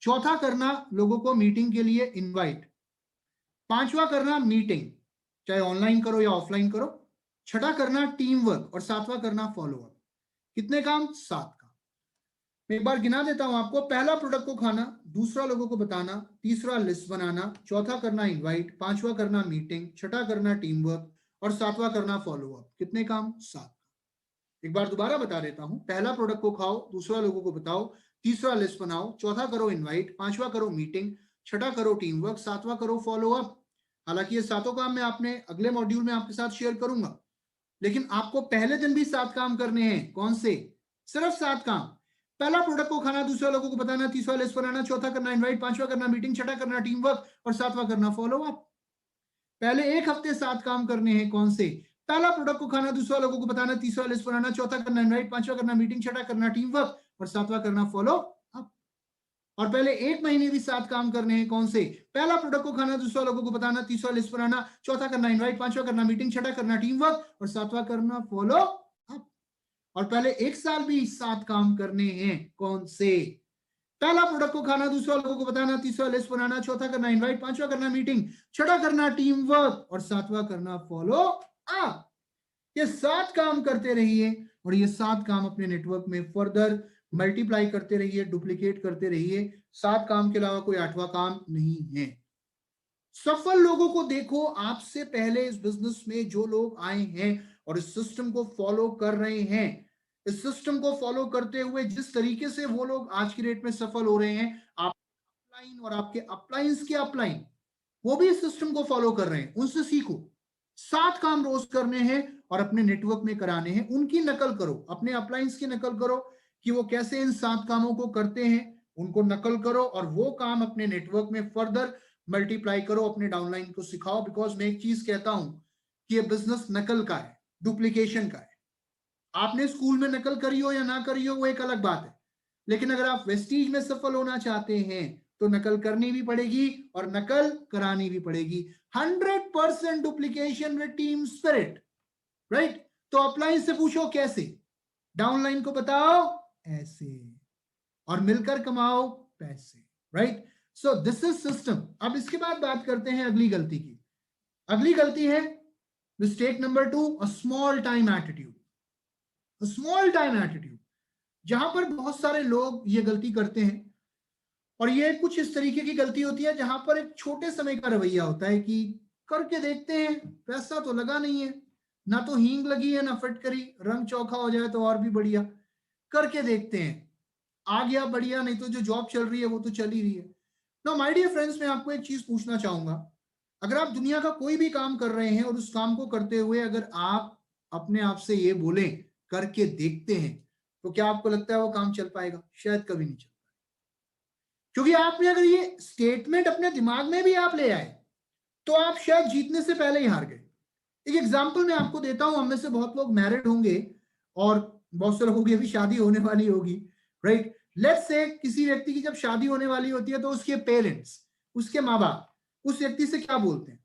चौथा, करना लोगों को मीटिंग के लिए इनवाइट। पांचवा, करना मीटिंग, चाहे ऑनलाइन करो या ऑफलाइन करो। छठा, करना टीम वर्क, और सातवां, करना फॉलोअप। कितने काम? 7 काम। मैं एक बार गिना देता हूं आपको। पहला प्रोडक्ट को खाना, दूसरा लोगों को बताना, तीसरा लिस्ट बनाना, चौथा करना इनवाइट, पांचवा करना मीटिंग, छठा करना टीम वर्क और सातवां करना फॉलो अप। कितने काम? 7। एक बार दोबारा बता देता हूं। पहला प्रोडक्ट को खाओ, दूसरा लोगों को बताओ, तीसरा लिस्ट बनाओ, चौथा करो इनवाइट, पांचवा करो मीटिंग, छठा करो टीम वर्क, सातवां करो फॉलो अप। हालांकि ये सातों काम मैं आपने अगले मॉड्यूल में आपके साथ शेयर करूंगा, लेकिन आपको पहले दिन भी 7 काम करने हैं। कौन से? सिर्फ 7 काम। पहला प्रोडक्ट को खाना, दूसरा लोगों को बताना, तीसरा लिस्ट बनाना, चौथा करना इनवाइट, पांचवा करना मीटिंग, छठा करना टीम वर्क और सातवां करना फॉलो अप। पहले एक हफ्ते 7 काम करने हैं। कौन से? पहला प्रोडक्ट को खाना, दूसरा लोगों को बताना, तीसरा लिस्ट बनाना, चौथा करना इनवाइट, पांचवा करना मीटिंग, छठा करना टीम वर्क और सातवां करना फॉलो अप। और पहले एक महीने भी 7 काम करने हैं। कौन से? पहला प्रोडक्ट को खाना, दूसरा लोगों को बताना, तीसरा लिस्ट बनाना, चौथा करना इनवाइट, पांचवा करना मीटिंग, छठा करना टीम वर्क और सातवां करना फॉलो अप। और पहले एक साल भी 7 काम करने हैं। कौन से? पहला प्रोडक्ट को खाना, दूसरा लोगों को बताना, तीसरा लिस्ट बनाना, चौथा करना इनवाइट, पांचवा करना मीटिंग, छठा करना टीम वर्क और सातवां करना फॉलो अप। ये 7 काम करते रहिए और ये 7 काम अपने नेटवर्क में फर्दर मल्टीप्लाई करते रहिए, डुप्लीकेट करते रहिए। 7 काम के अलावा कोई 8वां काम नहीं है। सफल लोगों को देखो, आपसे पहले इस बिजनेस में जो लोग आए हैं और इस सिस्टम को फॉलो कर रहे हैं, इस सिस्टम को फॉलो करते हुए जिस तरीके से वो लोग आज की डेट में सफल हो रहे हैं, आप अपलाइन और आपके अपलाइंस के अपलाइन वो भी इस सिस्टम को फॉलो कर रहे हैं, उनसे सीखो। 7 काम रोज करने हैं और अपने नेटवर्क में कराने हैं। उनकी नकल करो, अपने अपलाइंस की नकल करो कि वो कैसे इन 7 कामों को करते हैं, उनको नकल करो और वो काम अपने नेटवर्क में फर्दर मल्टीप्लाई करो, अपने डाउनलाइन को सिखाओ। बिकॉज मैं एक चीज कहता हूं कि ये बिजनेस नकल का है, डुप्लीकेशन का है। आपने स्कूल में नकल करी हो या ना करी हो वो एक अलग बात है, लेकिन अगर आप वेस्टीज में सफल होना चाहते हैं तो नकल करनी भी पड़ेगी और नकल करानी भी पड़ेगी। 100% duplication with team spirit, right? तो अपलाइन से पूछो कैसे, डाउनलाइन को बताओ ऐसे, और मिलकर कमाओ पैसे, right? So this is system. अब इसके बाद बात करते हैं अगली गलती की। अगली गलती है mistake number 2, a small time attitude. Small time attitude, जहां पर बहुत सारे लोग ये गलती करते हैं और ये कुछ इस तरीके की गलती होती है जहां पर एक छोटे समय का रवैया होता है कि करके देखते हैं, पैसा तो लगा नहीं है, ना तो हींग लगी है ना फटकरी, रंग चौखा हो जाए तो और भी बढ़िया, करके देखते हैं, आ गया बढ़िया, नहीं तो जो जॉब चल रही है वो तो चल ही रही है। नो माय डियर फ्रेंड्स, मैं आपको एक चीज पूछना चाहूंगा। अगर आप दुनिया का कोई भी काम कर रहे हैं और उस काम को करते हुए अगर आप अपने आप से ये बोलें करके देखते हैं, तो क्या आपको लगता है वो काम चल पाएगा? शायद कभी नहीं चल। क्योंकि आपने अगर ये स्टेटमेंट अपने दिमाग में भी आप ले आए तो आप शायद जीतने से पहले ही हार गए। एक एग्जांपल मैं आपको देता हूं। हम में से बहुत लोग मैरिड होंगे और बहुत से लोगों की अभी शादी होने वाली होगी, राइट? लेट्स से किसी व्यक्ति की जब शादी होने वाली होती है तो उसके पेरेंट्स, उसके माँ बाप उस व्यक्ति से क्या बोलते हैं?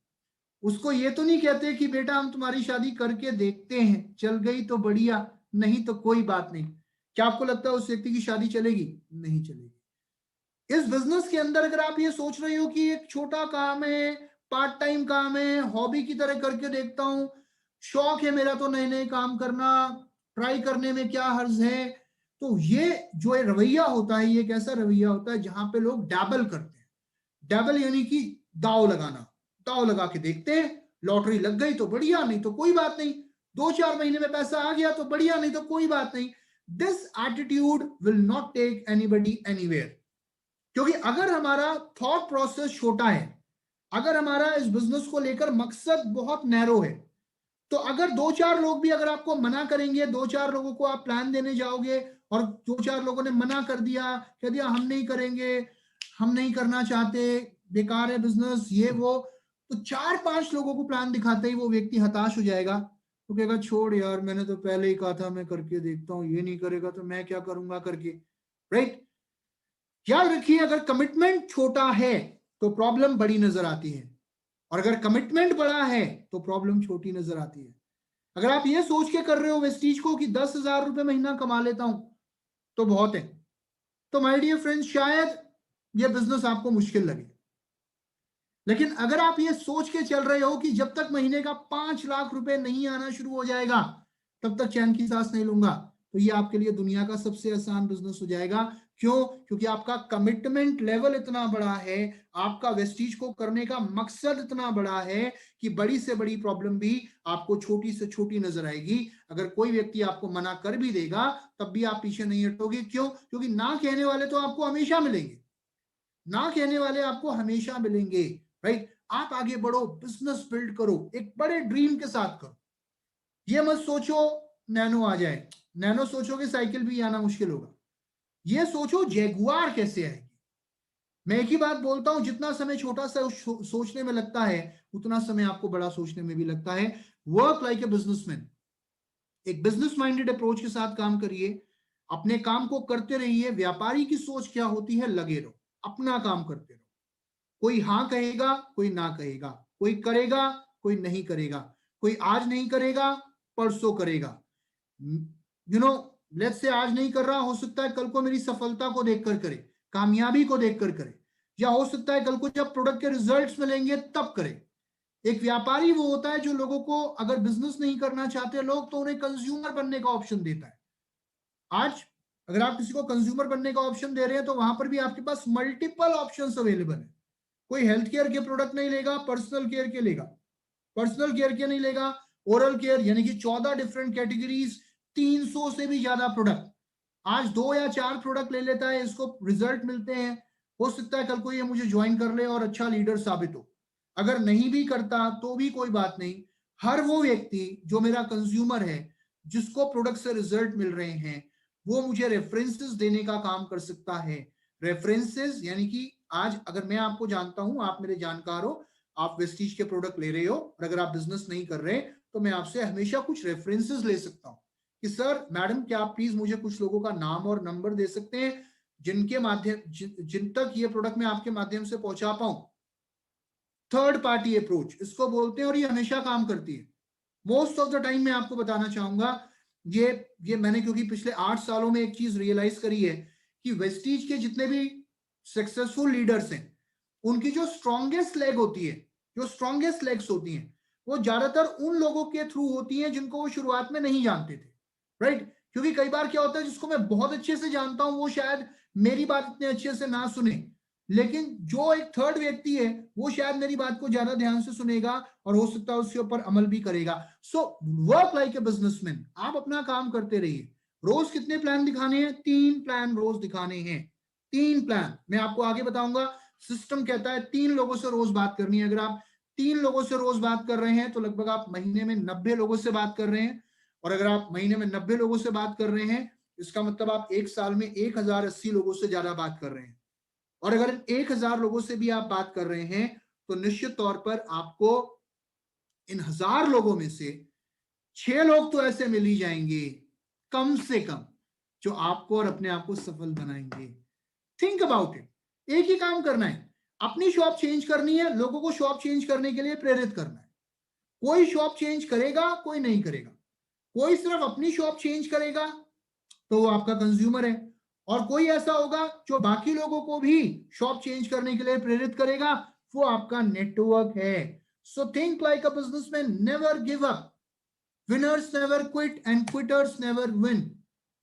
उसको ये तो नहीं कहते कि बेटा हम तुम्हारी शादी करके देखते हैं, चल गई तो बढ़िया, नहीं तो कोई बात नहीं। क्या आपको लगता है उस व्यक्ति की शादी चलेगी? नहीं चलेगी। इस बिजनेस के अंदर अगर आप ये सोच रहे हो कि एक छोटा काम है, पार्ट टाइम काम है, हॉबी की तरह करके देखता हूं, शौक है मेरा तो नए नए काम करना, ट्राई करने में क्या हर्ज है, तो ये जो है रवैया होता है, ये कैसा रवैया होता है जहां पे लोग डैबल करते हैं। डैबल यानी कि दाव लगाना, दाव लगा के देखते हैं, लॉटरी लग गई तो बढ़िया, नहीं तो कोई बात नहीं, 2-4 महीने में पैसा आ गया तो बढ़िया, नहीं तो कोई बात नहीं। This attitude will not take anybody anywhere. क्योंकि अगर हमारा थॉट प्रोसेस छोटा है, अगर हमारा इस बिजनेस को लेकर मकसद बहुत नैरो है, तो अगर 2-4 लोग भी अगर आपको मना करेंगे, 2-4 लोगों को आप प्लान देने जाओगे और 2-4 लोगों ने मना कर दिया, कह दिया हम नहीं करेंगे, हम नहीं करना चाहते, बेकार है बिजनेस, ये वो, तो 4-5 लोगों को प्लान दिखाते ही वो व्यक्ति हताश हो जाएगा। तो कहेगा छोड़ यार, मैंने तो पहले ही कहा था मैं करके देखता हूँ, ये नहीं करेगा तो मैं क्या करूंगा करके, राइट? याद रखिए, अगर कमिटमेंट छोटा है तो प्रॉब्लम बड़ी नजर आती है, और अगर कमिटमेंट बड़ा है तो प्रॉब्लम छोटी नजर आती है। अगर आप ये सोच के कर रहे हो वेस्टीज को कि 10,000 रुपए महीना कमा लेता हूं तो बहुत है, तो माय डियर फ्रेंड्स शायद ये बिजनेस आपको मुश्किल लगे। लेकिन अगर आप ये सोच के चल रहे हो कि जब तक महीने का 5 लाख रुपए नहीं आना शुरू हो जाएगा तब तक चैन की सांस नहीं लूंगा, तो ये आपके लिए दुनिया का सबसे आसान बिजनेस हो जाएगा। क्यों? क्योंकि आपका कमिटमेंट लेवल इतना बड़ा है, आपका वेस्टीज को करने का मकसद इतना बड़ा है कि बड़ी से बड़ी प्रॉब्लम भी आपको छोटी से छोटी नजर आएगी। अगर कोई व्यक्ति आपको मना कर भी देगा तब भी आप पीछे नहीं हटोगे। क्यों? क्योंकि ना कहने वाले तो आपको हमेशा मिलेंगे, ना कहने वाले आपको हमेशा मिलेंगे। राइट? आप आगे बढ़ो, बिजनेस बिल्ड करो, एक बड़े ड्रीम के साथ करो। ये मत सोचो नैनो आ जाए, नैनो सोचोगे साइकिल भी आना मुश्किल होगा। ये सोचो जैगुआर कैसे आएगी। मैं एक ही बात बोलता हूं, जितना समय छोटा सा सोचने में लगता है उतना समय आपको बड़ा सोचने में भी लगता है। वर्क लाइक ए बिजनेसमैन, एक बिजनेस माइंडेड अप्रोच के साथ काम करिए, अपने काम को करते रहिए। व्यापारी की सोच क्या होती है? लगे रहो, अपना काम करते रहो। कोई हाँ कहेगा, कोई ना कहेगा, कोई करेगा, कोई नहीं करेगा, कोई आज नहीं करेगा, परसों करेगा। यू नो, लेट्स से आज नहीं कर रहा, हो सकता है कल को मेरी सफलता को देखकर करे, कामयाबी को देखकर करे, या हो सकता है कल को जब प्रोडक्ट के रिजल्ट्स मिलेंगे तब करे। एक व्यापारी वो होता है जो लोगों को, अगर बिजनेस नहीं करना चाहते लोग तो उन्हें कंज्यूमर बनने का ऑप्शन देता है। आज अगर आप किसी को कंज्यूमर बनने का ऑप्शन दे रहे हैं तो वहां पर भी आपके पास मल्टीपल ऑप्शंस अवेलेबल है। कोई हेल्थ केयर के प्रोडक्ट नहीं लेगा, पर्सनल केयर के लेगा, पर्सनल केयर के नहीं लेगा, ओरल केयर, यानी कि 14 डिफरेंट कैटेगरीज, 300 से भी ज्यादा प्रोडक्ट। आज 2 या 4 प्रोडक्ट ले लेता है, इसको रिजल्ट मिलते हैं, हो सकता है कल को ये मुझे ज्वाइन कर ले और अच्छा लीडर साबित हो। अगर नहीं भी करता तो भी कोई बात नहीं। हर वो व्यक्ति जो मेरा कंज्यूमर है, जिसको प्रोडक्ट से रिजल्ट मिल रहे हैं, वो मुझे रेफरेंसेस देने का काम कर सकता है। रेफरेंसेस यानी कि आज अगर मैं आपको जानता हूं, आप मेरे जानकार हो, आप वेस्टीज के प्रोडक्ट ले रहे हो, और अगर आप बिजनेस नहीं कर रहे तो मैं आपसे हमेशा कुछ रेफरेंसेस ले सकता हूं कि सर मैडम क्या आप प्लीज मुझे कुछ लोगों का नाम और नंबर दे सकते हैं जिनके माध्यम जिन तक ये प्रोडक्ट मैं आपके माध्यम से पहुंचा पाऊं। थर्ड पार्टी अप्रोच इसको बोलते हैं, और ये हमेशा काम करती है। मोस्ट ऑफ द टाइम मैं आपको बताना चाहूंगा, ये मैंने क्योंकि पिछले 8 सालों में एक चीज रियलाइज करी है कि वेस्टीज के जितने भी सक्सेसफुल लीडर्स हैं, उनकी जो स्ट्रॉन्गेस्ट लेग होती है, जो स्ट्रॉन्गेस्ट लेग्स होती हैं, वो ज्यादातर उन लोगों के थ्रू होती हैं जिनको वो शुरुआत में नहीं जानते थे। राइट? क्योंकि कई बार क्या होता है, जिसको मैं बहुत अच्छे से जानता हूं वो शायद मेरी बात इतने अच्छे से ना सुने, लेकिन जो एक थर्ड व्यक्ति है वो शायद मेरी बात को ज्यादा ध्यान से सुनेगा और हो सकता है उसके ऊपर अमल भी करेगा। So work like a businessman, आप अपना काम करते रहिए। रोज कितने प्लान दिखाने हैं? 3 प्लान रोज दिखाने हैं। 3 प्लान मैं आपको आगे बताऊंगा। सिस्टम कहता है 3 लोगों से रोज बात करनी है। अगर आप 3 लोगों से रोज बात कर रहे हैं तो लगभग आप महीने में 90 लोगों से बात कर रहे हैं। और अगर आप महीने में 90 लोगों से बात कर रहे हैं, इसका मतलब आप एक साल में 1080 लोगों से ज्यादा बात कर रहे हैं। और अगर 1000 लोगों से भी आप बात कर रहे हैं तो निश्चित तौर पर आपको इन 1000 लोगों में से 6 लोग तो ऐसे मिल ही जाएंगे कम से कम, जो आपको और अपने आप को सफल बनाएंगे। Think about it. एक ही काम करना है, अपनी शॉप चेंज करनी है, लोगों को शॉप चेंज करने के लिए प्रेरित करना है। कोई शॉप चेंज करेगा, कोई नहीं करेगा। कोई सिर्फ अपनी शॉप चेंज करेगा तो वो आपका कंज्यूमर है, और कोई ऐसा होगा जो बाकी लोगों को भी शॉप चेंज करने के लिए प्रेरित करेगा, वो आपका नेटवर्क है। So think like a businessman, never give up, winners never quit and quitters never win.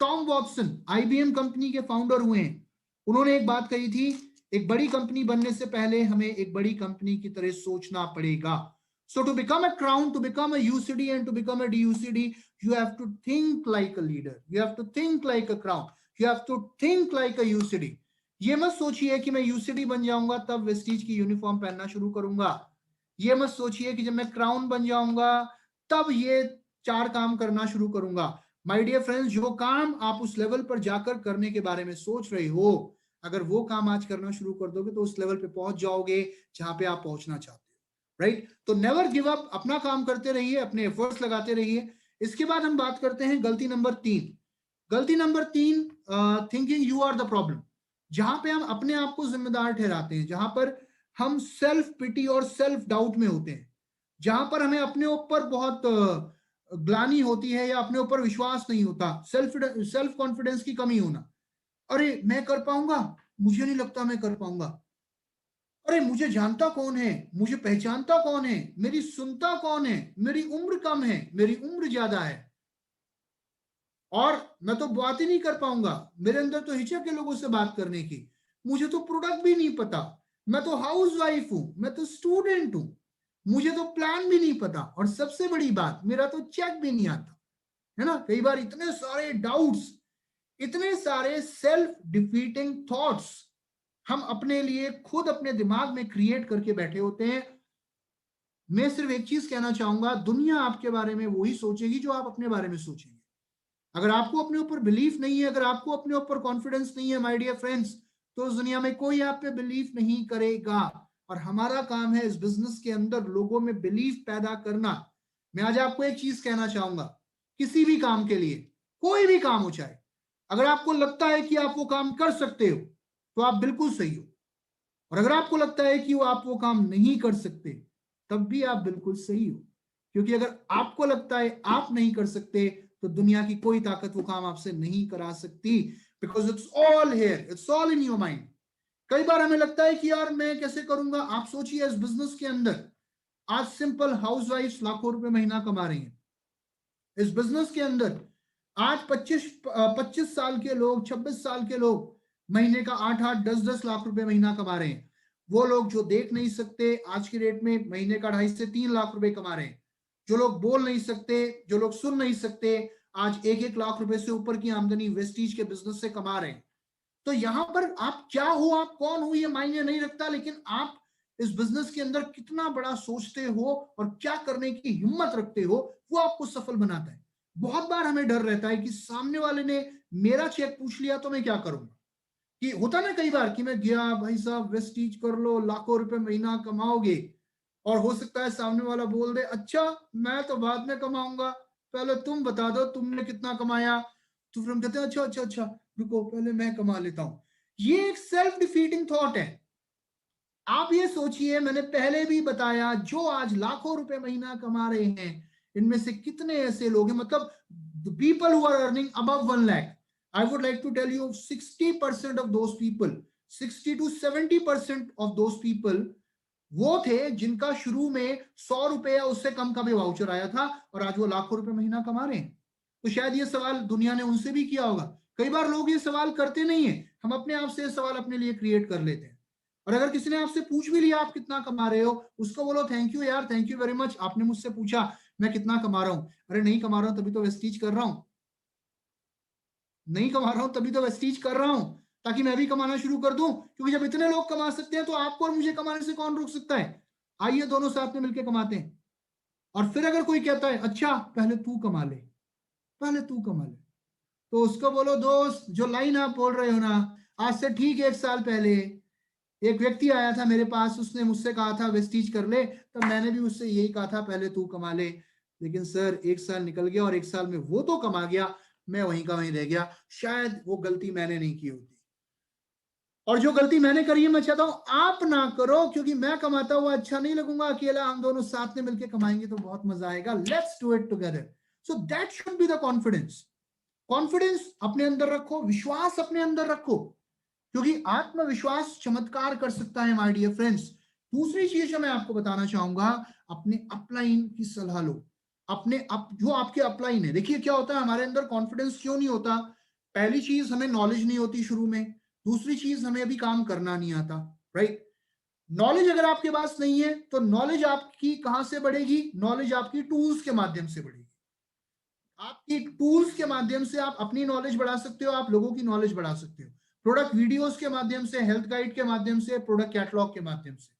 Tom Watson IBM company के फाउंडर हुए हैं। उन्होंने एक बात कही थी, एक बड़ी कंपनी बनने से पहले हमें एक बड़ी कंपनी की तरह सोचना पड़ेगा। So to become a crown, to become a UCD and to become a DUCD, you have to think like a leader. You have to think like a crown. You have to think like a UCD. ये मत सोचिए कि मैं UCD बन जाऊंगा तब Vestige की uniform पहनना शुरू करूंगा। ये मत सोचिए कि जब मैं क्राउन बन जाऊंगा तब ये 4 काम करना शुरू करूंगा। माय डियर फ्रेंड्स, जो काम आप उस लेवल पर जाकर करने के बारे में सोच रहे हो, अगर वो काम आज करना शुरू कर दोगे तो उस लेवल पे पहुंच जाओगे जहां पे आप पहुंचना चाहते हो। राइट? तो नेवर गिव अप, अपना काम करते रहिए, अपने एफर्ट्स लगाते रहिए। इसके बाद हम बात करते हैं गलती नंबर 3। गलती number 3, thinking you are the problem. जहां पे हम अपने आप को जिम्मेदार ठहराते हैं, जहां पर हम सेल्फ पिटी और सेल्फ डाउट में होते हैं, जहां पर हमें अपने ऊपर बहुत ग्लानि होती है या अपने ऊपर विश्वास नहीं होता, सेल्फ कॉन्फिडेंस की कमी होना। अरे मैं कर पाऊंगा, मुझे नहीं लगता मैं कर पाऊंगा। अरे मुझे जानता कौन है, मुझे पहचानता कौन है, मेरी सुनता कौन है, मेरी उम्र कम है, मेरी उम्र ज्यादा है। और मैं तो बात ही नहीं कर पाऊंगा, मेरे अंदर तो हिचक है लोगों से बात करने की, मुझे तो प्रोडक्ट भी नहीं पता, मैं तो हाउस वाइफ हूं, मैं तो स्टूडेंट हूं, मुझे तो प्लान भी नहीं पता, और सबसे बड़ी बात मेरा तो चेक भी नहीं आता, है ना। कई बार इतने सारे डाउट्स, इतने सारे सेल्फ डिफीटिंग थॉट्स हम अपने लिए खुद अपने दिमाग में क्रिएट करके बैठे होते हैं। मैं सिर्फ एक चीज कहना चाहूंगा, दुनिया आपके बारे में वही सोचेगी जो आप अपने बारे में सोचेंगे। अगर आपको अपने ऊपर बिलीफ नहीं है, अगर आपको अपने ऊपर कॉन्फिडेंस नहीं है माय डियर फ्रेंड्स, तो उस दुनिया में कोई आप पे बिलीफ नहीं करेगा। और हमारा काम है इस बिजनेस के अंदर लोगों में बिलीफ पैदा करना। मैं आज आपको एक चीज कहना चाहूंगा, किसी भी काम के लिए, कोई भी काम हो चाहे, अगर आपको लगता है कि आप वो काम कर सकते हो तो आप बिल्कुल सही हो, और अगर आपको लगता है कि वो आप वो काम नहीं कर सकते तब भी आप बिल्कुल सही हो। क्योंकि अगर आपको लगता है आप नहीं कर सकते तो दुनिया की कोई ताकत वो काम आपसे नहीं करा सकती, because it's all here, it's all in your mind. कई बार हमें लगता है कि यार मैं कैसे करूंगा। आप सोचिए इस बिजनेस के अंदर आज सिंपल हाउसवाइफ लाखों रुपए महीना कमा रही हैं। इस बिजनेस के अंदर आज 25 साल के लोग, 26 साल के लोग महीने का 8-8 10-10 लाख रुपए महीना कमा रहे हैं। वो लोग जो देख नहीं सकते आज की डेट में महीने का 2.5 से 3 लाख रुपए कमा रहे हैं। जो लोग बोल नहीं सकते, जो लोग सुन नहीं सकते, आज 1-1 लाख रुपए से ऊपर की आमदनी वेस्टीज के बिजनेस से कमा रहे हैं। तो यहां पर आप क्या हो, आप कौन हो, ये मायने नहीं रखता, लेकिन आप इस बिजनेस के अंदर कितना बड़ा सोचते हो और क्या करने की हिम्मत रखते हो, वो आपको सफल बनाता है। बहुत बार हमें डर रहता है कि सामने वाले ने मेरा चेक पूछ लिया तो मैं क्या करूंगा। कि होता ना कई बार कि मैं गया, भाई साहब वेस्टीज कर लो, लाखों रुपए महीना कमाओगे, और हो सकता है सामने वाला बोल दे अच्छा मैं तो बाद में कमाऊंगा, पहले तुम बता दो तुमने कितना कमाया। तो फिर हम कहते हैं अच्छा अच्छा अच्छा, रुको पहले मैं कमा लेता हूं। ये एक सेल्फ डिफीटिंग थॉट है। आप ये सोचिए, मैंने पहले भी बताया, जो आज लाखों रुपए महीना कमा रहे हैं इनमें से कितने ऐसे लोग हैं, मतलब people who are earning above 1 lakh, I would like to tell you 60% of those people, 60 to 70% of those people वो थे जिनका शुरू में 100 रुपए या उससे कम का भी वाउचर आया था, और आज वो लाखों रुपए महीना कमा रहे हैं। तो शायद ये सवाल दुनिया ने उनसे भी किया होगा। कई बार लोग ये सवाल करते नहीं है, हम अपने आप से ये सवाल अपने लिए क्रिएट कर लेते हैं। और अगर किसी ने आपसे पूछ भी लिया आप कितना कमा रहे हो, उसको बोलो थैंक यू यार, थैंक यू वेरी मच, आपने मुझसे पूछा मैं कितना कमा रहा हूं। अरे नहीं कमा रहा हूं तभी तो वेस्टीज कर रहा हूं, नहीं कमा रहा हूं तभी तो वेस्टीज कर रहा हूं, ताकि मैं भी कमाना शुरू कर दूं। क्योंकि जब इतने लोग कमा सकते हैं तो आपको और मुझे कमाने से कौन रोक सकता है। आइए दोनों साथ में मिलकर कमाते हैं। और फिर अगर कोई कहता है अच्छा पहले तू कमा ले, पहले तू कमा ले, तो उसको बोलो दोस्त, जो लाइन आप बोल रहे हो ना, आज से ठीक 1 साल पहले एक व्यक्ति आया था मेरे पास, उसने मुझसे कहा था वेस्टीज कर ले, तब मैंने भी उससे यही कहा था पहले तू कमा ले। लेकिन सर 1 साल निकल गया और 1 साल में वो तो कमा गया, मैं वहीं का वहीं रह गया। शायद वो गलती मैंने नहीं की होती, और जो गलती मैंने करी है मैं चाहता हूं आप ना करो, क्योंकि मैं कमाता हुआ अच्छा नहीं लगूंगा अकेला, हम दोनों साथ में मिलकर कमाएंगे तो बहुत मजा आएगा। Let's do it together. So that should be the confidence. Confidence अपने अंदर रखो, विश्वास अपने अंदर रखो, क्योंकि आत्मविश्वास चमत्कार कर सकता है माय डियर फ्रेंड्स। दूसरी चीज जो मैं आपको बताना चाहूंगा, अपने अपलाइन की सलाह लो। जो आपके अपलाइन है, देखिए क्या होता है हमारे अंदर कॉन्फिडेंस क्यों नहीं होता। पहली चीज हमें नॉलेज नहीं होती शुरू में, दूसरी चीज हमें अभी काम करना नहीं आता, राइट। नॉलेज अगर आपके पास नहीं है तो नॉलेज आपकी कहां से बढ़ेगी, नॉलेज आपकी टूल्स के माध्यम से बढ़ेगी। आपकी टूल्स के माध्यम से आप अपनी नॉलेज बढ़ा सकते हो, आप लोगों की नॉलेज बढ़ा सकते हो, प्रोडक्ट वीडियोस के माध्यम से, हेल्थ गाइड के माध्यम से, प्रोडक्ट कैटलॉग के माध्यम से।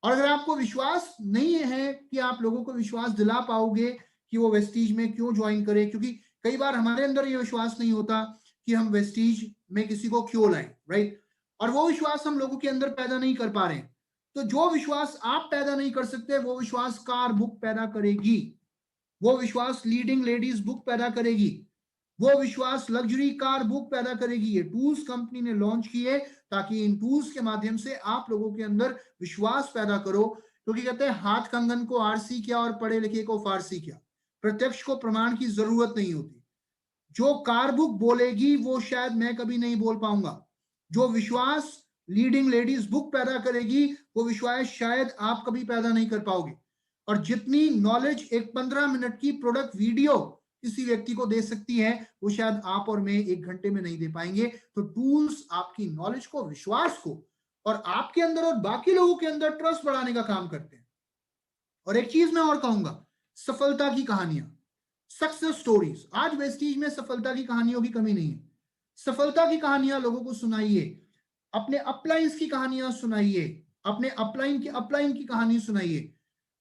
और अगर आपको विश्वास नहीं है कि आप लोगों को विश्वास दिला पाओगे कि वो वेस्टीज में क्यों ज्वाइन करे, क्योंकि कई बार हमारे अंदर ये विश्वास नहीं होता कि हम वेस्टीज में किसी को क्यों लाएं, राइट। और वो विश्वास हम लोगों के अंदर पैदा नहीं कर पा रहे हैं। तो जो विश्वास आप पैदा नहीं कर सकते वो विश्वास कार बुक पैदा करेगी, वो विश्वास लीडिंग लेडीज बुक पैदा करेगी, वो विश्वास लग्जरी कार बुक पैदा करेगी। ये टूल्स कंपनी ने लॉन्च किए ताकि इन टूल्स के माध्यम से आप लोगों के अंदर विश्वास पैदा करो। क्योंकि कहते हैं हाथ कंगन को आरसी क्या और पढ़े लिखे को फारसी क्या, प्रत्यक्ष को प्रमाण की जरूरत नहीं होती। जो कार बुक बोलेगी वो शायद मैं कभी नहीं बोल पाऊंगा, जो विश्वास लीडिंग लेडीज बुक पैदा करेगी वो विश्वास शायद आप कभी पैदा नहीं कर पाओगे। और जितनी नॉलेज एक 15 मिनट की प्रोडक्ट वीडियो किसी व्यक्ति को दे सकती है वो शायद आप और मैं 1 घंटे में नहीं दे पाएंगे। तो टूल्स आपकी नॉलेज को, विश्वास को और आपके अंदर और बाकी लोगों के अंदर ट्रस्ट बढ़ाने का काम करते हैं। और एक चीज मैं और कहूंगा, सफलता की कहानियां, सक्सेस स्टोरीज। आज वेस्टीज में सफलता की कहानियों की कमी नहीं है। सफलता की कहानियां लोगों को सुनाइए, अपने अपलाइंस की कहानियां सुनाइए, अपने अपलाइन की कहानी सुनाइए।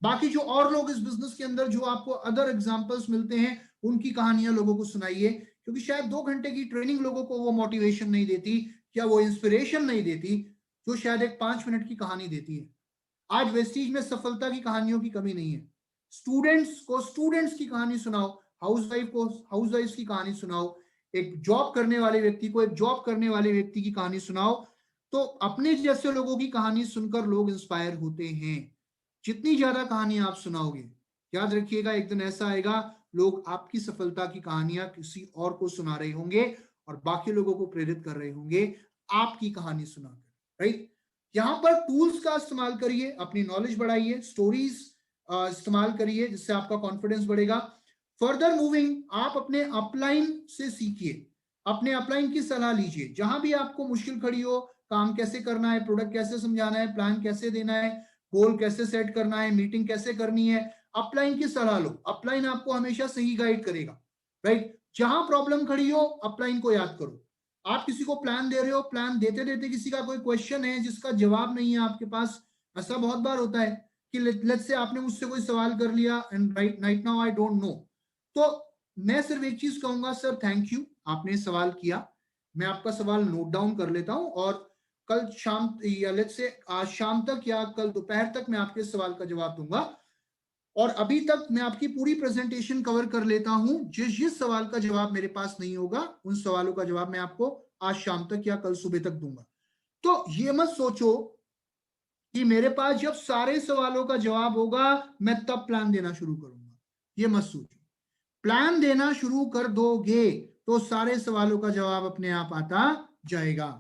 बाकी जो और लोग इस बिजनेस के अंदर जो आपको अदर एग्जांपल्स मिलते हैं उनकी कहानियां लोगों को सुनाइए, क्योंकि शायद 2 घंटे की ट्रेनिंग लोगों को वो मोटिवेशन नहीं देती या वो इंस्पिरेशन नहीं देती जो शायद एक 5 मिनट की कहानी देती है। आज वेस्टीज में सफलता की कहानियों की कमी नहीं है। स्टूडेंट्स को स्टूडेंट्स की कहानी सुनाओ, हाउसवाइफ को हाउसवाइफ की कहानी सुनाओ, एक जॉब करने वाले व्यक्ति को एक जॉब करने वाले व्यक्ति की कहानी सुनाओ। तो अपने जैसे लोगों की कहानी सुनकर लोग इंस्पायर होते हैं। जितनी ज्यादा कहानी आप सुनाओगे, याद रखिएगा एक दिन ऐसा आएगा लोग आपकी सफलता की कहानियां किसी और को सुना रहे होंगे और बाकी लोगों को प्रेरित कर रहे होंगे आपकी कहानी सुनाकर। राइट, यहां पर टूल्स का इस्तेमाल करिए, अपनी नॉलेज बढ़ाइए, स्टोरीज इस्तेमाल करिए जिससे आपका कॉन्फिडेंस बढ़ेगा। फर्दर मूविंग, आप अपने अपलाइन से सीखिए, अपने अपलाइन की सलाह लीजिए। जहां भी आपको मुश्किल खड़ी हो, काम कैसे करना है, प्रोडक्ट कैसे समझाना है, प्लान कैसे देना है, गोल कैसे सेट करना है, मीटिंग कैसे करनी है, अपलाइन की सलाह लो। अपलाइन आपको हमेशा सही गाइड करेगा। राइट, जहां प्रॉब्लम खड़ी हो अपलाइन को याद करो। आप किसी को प्लान दे रहे हो, प्लान देते देते किसी का कोई क्वेश्चन है जिसका जवाब नहीं है आपके पास, ऐसा बहुत बार होता है कि लेट्स से आपने मुझसे कोई सवाल कर लिया and right now I don't know. तो मैं सिर्फ एक चीज कहूंगा, सर थैंक यू, आपने सवाल किया, मैं आपका सवाल नोट डाउन कर लेता हूं और कल शाम या लेट्स से आज शाम तक या कल दोपहर तक मैं आपके सवाल का जवाब दूंगा। और अभी तक मैं आपकी पूरी प्रेजेंटेशन कवर कर लेता हूं। जिस जिस सवाल का जवाब मेरे पास नहीं होगा उन सवालों का जवाब मैं आपको आज शाम तक या कल सुबह तक दूंगा। तो ये मत सोचो कि मेरे पास जब सारे सवालों का जवाब होगा मैं तब प्लान देना शुरू करूंगा, ये मत सोचो। प्लान देना शुरू कर दोगे तो सारे सवालों का जवाब अपने आप आता जाएगा।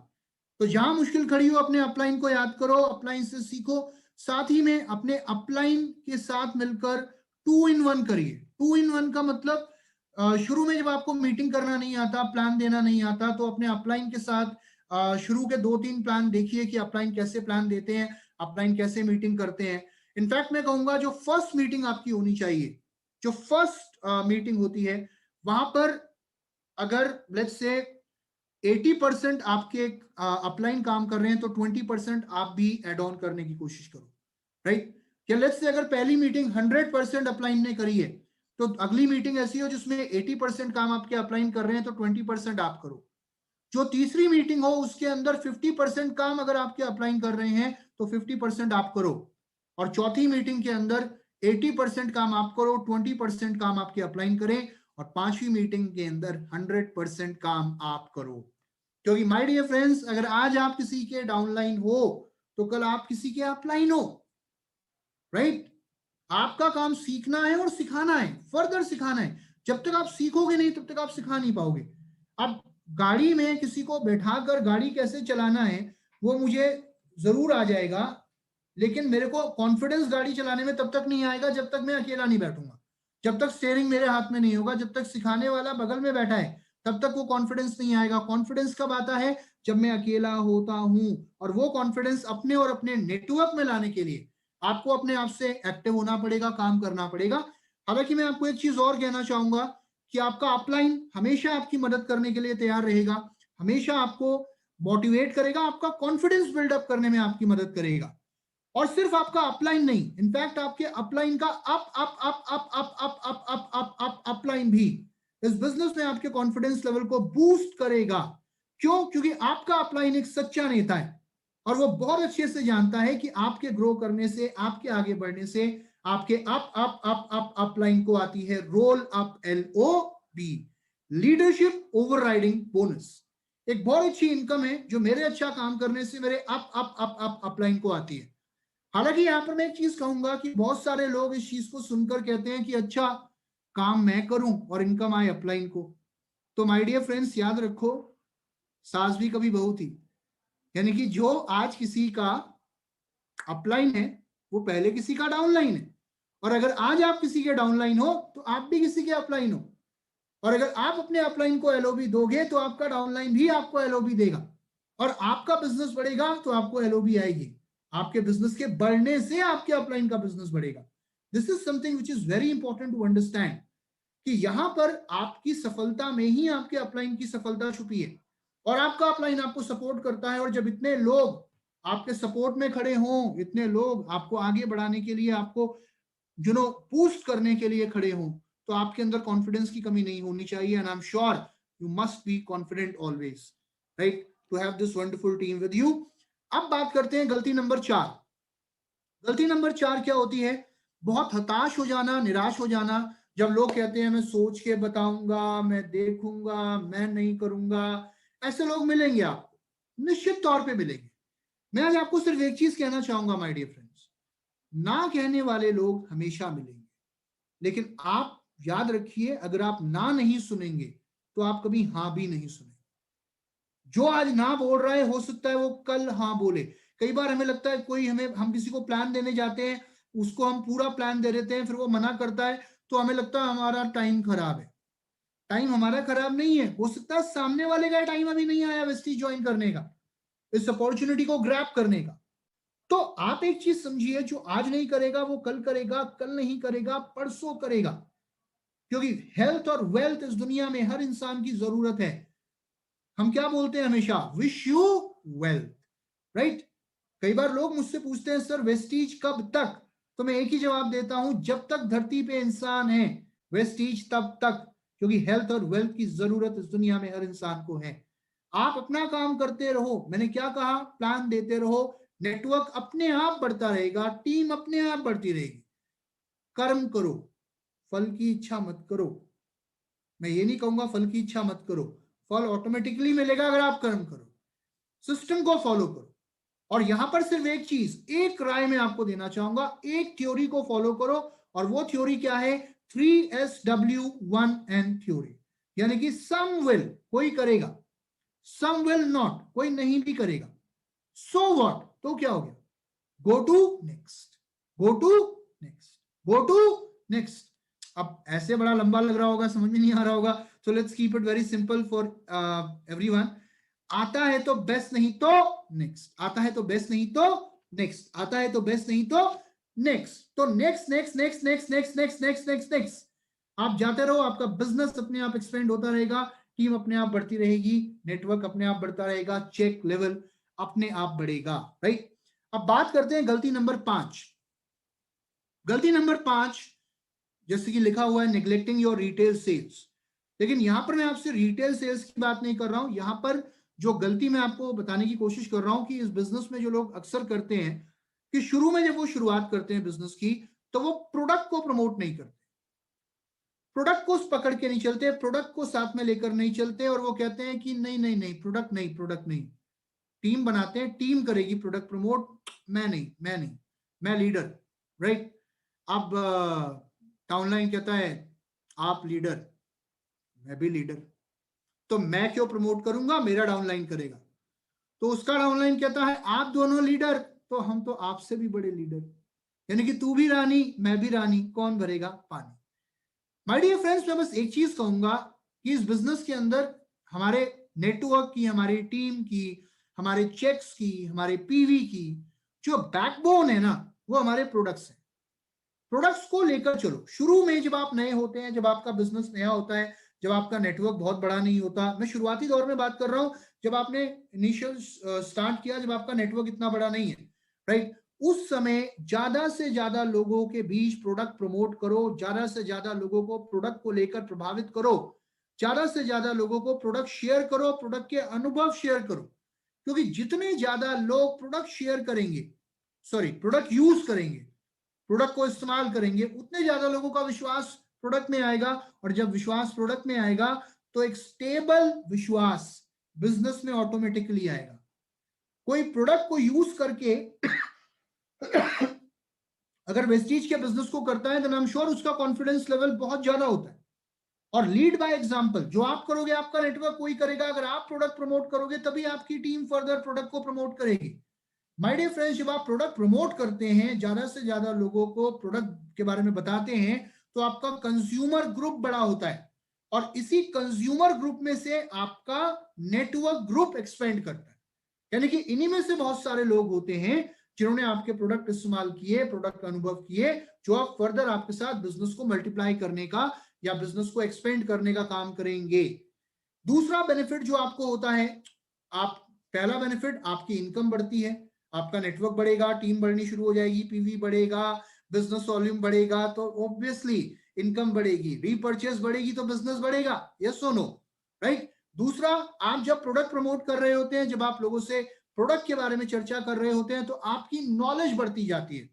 तो जहां मुश्किल खड़ी हो अपने अपलाइन को याद करो, अपलाइन से सीखो, साथ ही में अपने अपलाइन के साथ मिलकर 2 in 1 करिए। 2 in 1 का मतलब शुरू में जब आपको मीटिंग करना नहीं आता, प्लान देना नहीं आता, तो अपने अपलाइन के साथ शुरू के 2-3 प्लान देखिए कि अपलाइन कैसे प्लान देते हैं, अपलाइन कैसे मीटिंग करते हैं। इनफैक्ट मैं कहूंगा जो फर्स्ट मीटिंग आपकी होनी चाहिए, जो फर्स्ट मीटिंग होती है, वहां पर अगर लेट्स से 80% आपके अपलाइन काम कर रहे हैं तो 20% आप भी एड ऑन करने की कोशिश करो। राइट, या लेट्स से अगर पहली मीटिंग 100% अपलाइन ने करी है तो अगली मीटिंग ऐसी हो जिसमें 80% काम आपके अपलाइन कर रहे हैं तो 20% आप करो। जो तीसरी मीटिंग हो उसके अंदर 50% काम अगर आपके अपलाइन कर रहे हैं तो 50% आप करो। और चौथी मीटिंग के अंदर 80% काम आप करो, 20% काम आपके अपलाइन करें, और पांचवी मीटिंग के अंदर 100% काम आप करो। क्योंकि माय डियर फ्रेंड्स, अगर आज आप किसी के डाउनलाइन हो तो कल आप किसी के अपलाइन हो। राइट, आपका काम सीखना है और सिखाना है, फर्दर सिखाना है। जब तक आप सीखोगे नहीं तब तक आप सिखा नहीं पाओगे। अब गाड़ी में किसी को बैठाकर गाड़ी कैसे चलाना है वो मुझे जरूर आ जाएगा, लेकिन मेरे को कॉन्फिडेंस गाड़ी चलाने में तब तक नहीं आएगा जब तक मैं अकेला नहीं बैठूंगा, जब तक स्टीयरिंग मेरे हाथ में नहीं होगा, जब तक सिखाने वाला बगल में बैठा है तब तक वो कॉन्फिडेंस नहीं आएगा। कॉन्फिडेंस कब आता है? जब मैं अकेला होता हूं। और वो कॉन्फिडेंस अपने और अपने नेटवर्क में लाने के लिए आपको अपने आप से एक्टिव होना पड़ेगा, काम करना पड़ेगा। हालांकि मैं आपको एक चीज और कहना चाहूंगा कि आपका अपलाइन हमेशा आपकी मदद करने के लिए तैयार रहेगा, हमेशा आपको मोटिवेट करेगा, आपका कॉन्फिडेंस बिल्डअप करने में आपकी मदद करेगा। और सिर्फ आपका अपलाइन नहीं, इनफैक्ट आपके अपलाइन का up up up up up up up up up up upline भी इस बिजनेस में आपके कॉन्फिडेंस लेवल को बूस्ट करेगा। क्यों? क्योंकि आपका अपलाइन एक सच्चा नेता है और वो बहुत अच्छे से जानता है कि आपके ग्रो करने से, आपके आगे बढ़ने से आपके up up up up upline को आती है roll up, LOB, leadership overriding bonus. एक बहुत अच्छी इनकम है जो मेरे अच्छा काम करने से मेरे up up up up upline को आती है। हालांकि यहाँ पर मैं एक चीज कहूंगा कि बहुत सारे लोग इस चीज को सुनकर कहते हैं कि अच्छा काम मैं करूं और इनकम आए अपलाइन को। तो माय डियर फ्रेंड्स, याद रखो, सास भी कभी बहू थी। यानी कि जो आज किसी का अपलाइन है वो पहले किसी का डाउनलाइन है, और अगर आज आप किसी के डाउनलाइन हो तो आप भी किसी के अपलाइन हो। और अगर आप अपने अपलाइन को एलओबी दोगे तो आपका डाउनलाइन भी आपको एलओबी देगा, और आपका बिजनेस बढ़ेगा तो आपको एलओबी आएगी। आपके बिजनेस के बढ़ने से आपके अपलाइन का बिजनेस बढ़ेगा। This is something which is very important to understand कि यहां पर आपकी सफलता में ही आपके अपलाइन की सफलता छुपी है, और आपका अपलाइन आपको सपोर्ट करता है। और जब इतने लोग आपके सपोर्ट में खड़े हों, इतने लोग आपको आगे बढ़ाने के लिए, आपको बूस्ट करने के लिए खड़े हों, तो आपके अंदर कॉन्फिडेंस की कमी नहीं होनी चाहिए। And I am sure you must be confident always, right, to have this wonderful team with you. अब बात करते हैं गलती नंबर 4। गलती नंबर 4 क्या होती है? बहुत हताश हो जाना, निराश हो जाना। जब लोग कहते हैं मैं सोच के बताऊंगा, मैं देखूंगा, मैं नहीं करूंगा, ऐसे लोग मिलेंगे आपको, निश्चित तौर पे मिलेंगे। मैं आज आपको सिर्फ एक चीज कहना चाहूंगा माय डियर फ्रेंड्स, ना कहने वाले लोग हमेशा मिलेंगे, लेकिन आप याद रखिए, अगर आप ना नहीं सुनेंगे तो आप कभी हाँ भी नहीं सुनेंगे। जो आज ना बोल रहा है, हो सकता है वो कल हाँ बोले। कई बार हमें लगता है कोई हम किसी को प्लान देने जाते हैं, उसको हम पूरा प्लान दे देते हैं, फिर वो मना करता है, तो हमें लगता है हमारा टाइम खराब है। टाइम हमारा खराब नहीं है, हो सकता है सामने वाले का टाइम अभी नहीं आया वेस्टीज ज्वाइन करने का, इस अपॉर्चुनिटी को ग्रैब करने का। तो आप एक चीज समझिए, जो आज नहीं करेगा वो कल करेगा, कल नहीं करेगा परसों करेगा, क्योंकि हेल्थ और वेल्थ इस दुनिया में हर इंसान की जरूरत है। हम क्या बोलते हैं हमेशा? Wish you wealth, right. कई बार लोग मुझसे पूछते हैं सर वेस्टीज कब तक, तो मैं एक ही जवाब देता हूं, जब तक धरती पे इंसान है वेस्टीज तब तक, क्योंकि हेल्थ और वेल्थ की जरूरत इस दुनिया में हर इंसान को है। आप अपना काम करते रहो, मैंने क्या कहा, प्लान देते रहो, नेटवर्क अपने आप बढ़ता रहेगा, टीम अपने आप बढ़ती रहेगी। कर्म करो, फल की इच्छा मत करो। मैं ये नहीं कहूंगा फल की इच्छा मत करो, फल ऑटोमेटिकली मिलेगा अगर आप कर्म करो, सिस्टम को फॉलो करो। और यहां पर सिर्फ एक चीज, एक राय मैं आपको देना चाहूंगा, एक थ्योरी को फॉलो करो, और वो थ्योरी क्या है? 3SW1N थ्योरी, यानी कि सम विल, कोई करेगा, सम विल नॉट, कोई नहीं भी करेगा, सो व्हाट, तो क्या हो गया, go to next, go to next, go to next. अब ऐसे बड़ा लंबा लग रहा होगा, समझ में नहीं आ रहा होगा, so let's keep it very simple for everyone. आता है तो बेस्ट, नहीं तो नेक्स्ट, आता है तो बेस्ट, नहीं तो नेक्स्ट, आता है तो बेस्ट, नहीं तो नेक्स्ट, तो next next next next next next next next next, आप जाते रहो, आपका बिजनेस अपने आप एक्सपेंड होता रहेगा, टीम अपने आप बढ़ती रहेगी, नेटवर्क अपने आप बढ़ता रहेगा, चेक लेवल अपने आप बढ़ेगा, राइट। अब बात करते हैं गलती नंबर 5। गलती नंबर 5, जैसे कि लिखा हुआ है नेग्लेक्टिंग योर रिटेल सेल्स, लेकिन यहां पर मैं आपसे रिटेल सेल्स की बात नहीं कर रहा हूं। यहां पर जो गलती मैं आपको बताने की कोशिश कर रहा हूं कि इस बिजनेस में जो लोग अक्सर करते हैं कि शुरू में जब वो शुरुआत करते हैं बिजनेस की, तो वो प्रोडक्ट को प्रमोट नहीं करते, प्रोडक्ट को पकड़ के नहीं चलते, प्रोडक्ट को साथ में लेकर नहीं चलते, और वो कहते हैं कि नहीं नहीं नहीं, प्रोडक्ट नहीं, प्रोडक्ट नहीं। टीम बनाते हैं, टीम करेगी प्रोडक्ट प्रमोट, मैं नहीं, मैं नहीं, मैं लीडर, राइट। अब डाउनलाइन कहता है आप लीडर, मैं भी लीडर, तो मैं क्यों प्रमोट करूंगा, मेरा डाउनलाइन करेगा। तो उसका डाउनलाइन कहता है आप दोनों लीडर, तो हम तो आपसे भी बड़े लीडर, यानी कि तू भी रानी मैं भी रानी, कौन भरेगा पानी। माय डियर फ्रेंड्स, मैं बस एक चीज कहूंगा कि इस बिजनेस के अंदर हमारे नेटवर्क की, हमारी टीम की, हमारे चेक्स की, हमारे पीवी की जो बैकबोन है ना, वो हमारे प्रोडक्ट्स हैं। प्रोडक्ट्स को लेकर चलो। शुरू में जब आप नए होते हैं, जब आपका बिजनेस नया होता है, जब आपका नेटवर्क बहुत बड़ा नहीं होता, मैं शुरुआती दौर में बात कर रहा हूं, जब आपने इनिशियल स्टार्ट किया, जब आपका नेटवर्क इतना बड़ा नहीं है, राइट, उस समय ज्यादा से ज्यादा लोगों के बीच प्रोडक्ट प्रमोट करो, ज्यादा से ज्यादा लोगों को प्रोडक्ट को लेकर प्रभावित करो, ज्यादा से ज्यादा लोगों को प्रोडक्ट शेयर करो, प्रोडक्ट के अनुभव शेयर करो, क्योंकि जितने ज्यादा लोग प्रोडक्ट शेयर करेंगे, सॉरी प्रोडक्ट यूज करेंगे, प्रोडक्ट को इस्तेमाल करेंगे, उतने ज्यादा लोगों का विश्वास प्रोडक्ट में आएगा, और जब विश्वास प्रोडक्ट में आएगा तो एक स्टेबल विश्वास बिजनेस में ऑटोमेटिकली आएगा। कोई प्रोडक्ट को यूज करके अगर वेस्टीज के बिजनेस को करता है, तो आई एम श्योर उसका कॉन्फिडेंस लेवल बहुत ज्यादा होता है। और लीड बाय एग्जांपल, जो आप करोगे आपका नेटवर्क कोई करेगा, अगर आप प्रोडक्ट प्रमोट करोगे तभी आपकी टीम फर्दर प्रोडक्ट को प्रमोट करेगी। माय डियर फ्रेंड्स, जब आप प्रोडक्ट प्रमोट करते हैं, ज्यादा से ज्यादा लोगों को प्रोडक्ट के बारे में बताते हैं, तो आपका कंज्यूमर ग्रुप बड़ा होता है, और इसी कंज्यूमर ग्रुप में से आपका नेटवर्क ग्रुप एक्सपेंड करता है। यानी कि इन्हीं में से बहुत सारे लोग होते हैं जिन्होंने आपके प्रोडक्ट इस्तेमाल किए, प्रोडक्ट का अनुभव किए, जो आप फर्दर आपके साथ बिजनेस को मल्टीप्लाई करने का या बिजनेस को एक्सपेंड करने का काम करेंगे। दूसरा बेनिफिट जो आपको होता है, आप पहला बेनिफिट आपकी इनकम बढ़ती है, आपका नेटवर्क बढ़ेगा, टीम बढ़नी शुरू हो जाएगी, पीवी बढ़ेगा, बिजनेस वॉल्यूम बढ़ेगा, तो ऑब्वियसली इनकम बढ़ेगी, रीपर्चेस बढ़ेगी तो बिजनेस बढ़ेगा। यस और नो, राइट। दूसरा, आप जब प्रोडक्ट प्रमोट कर रहे होते हैं, जब आप लोगों से प्रोडक्ट के बारे में चर्चा कर रहे होते हैं, तो आपकी नॉलेज बढ़ती जाती है,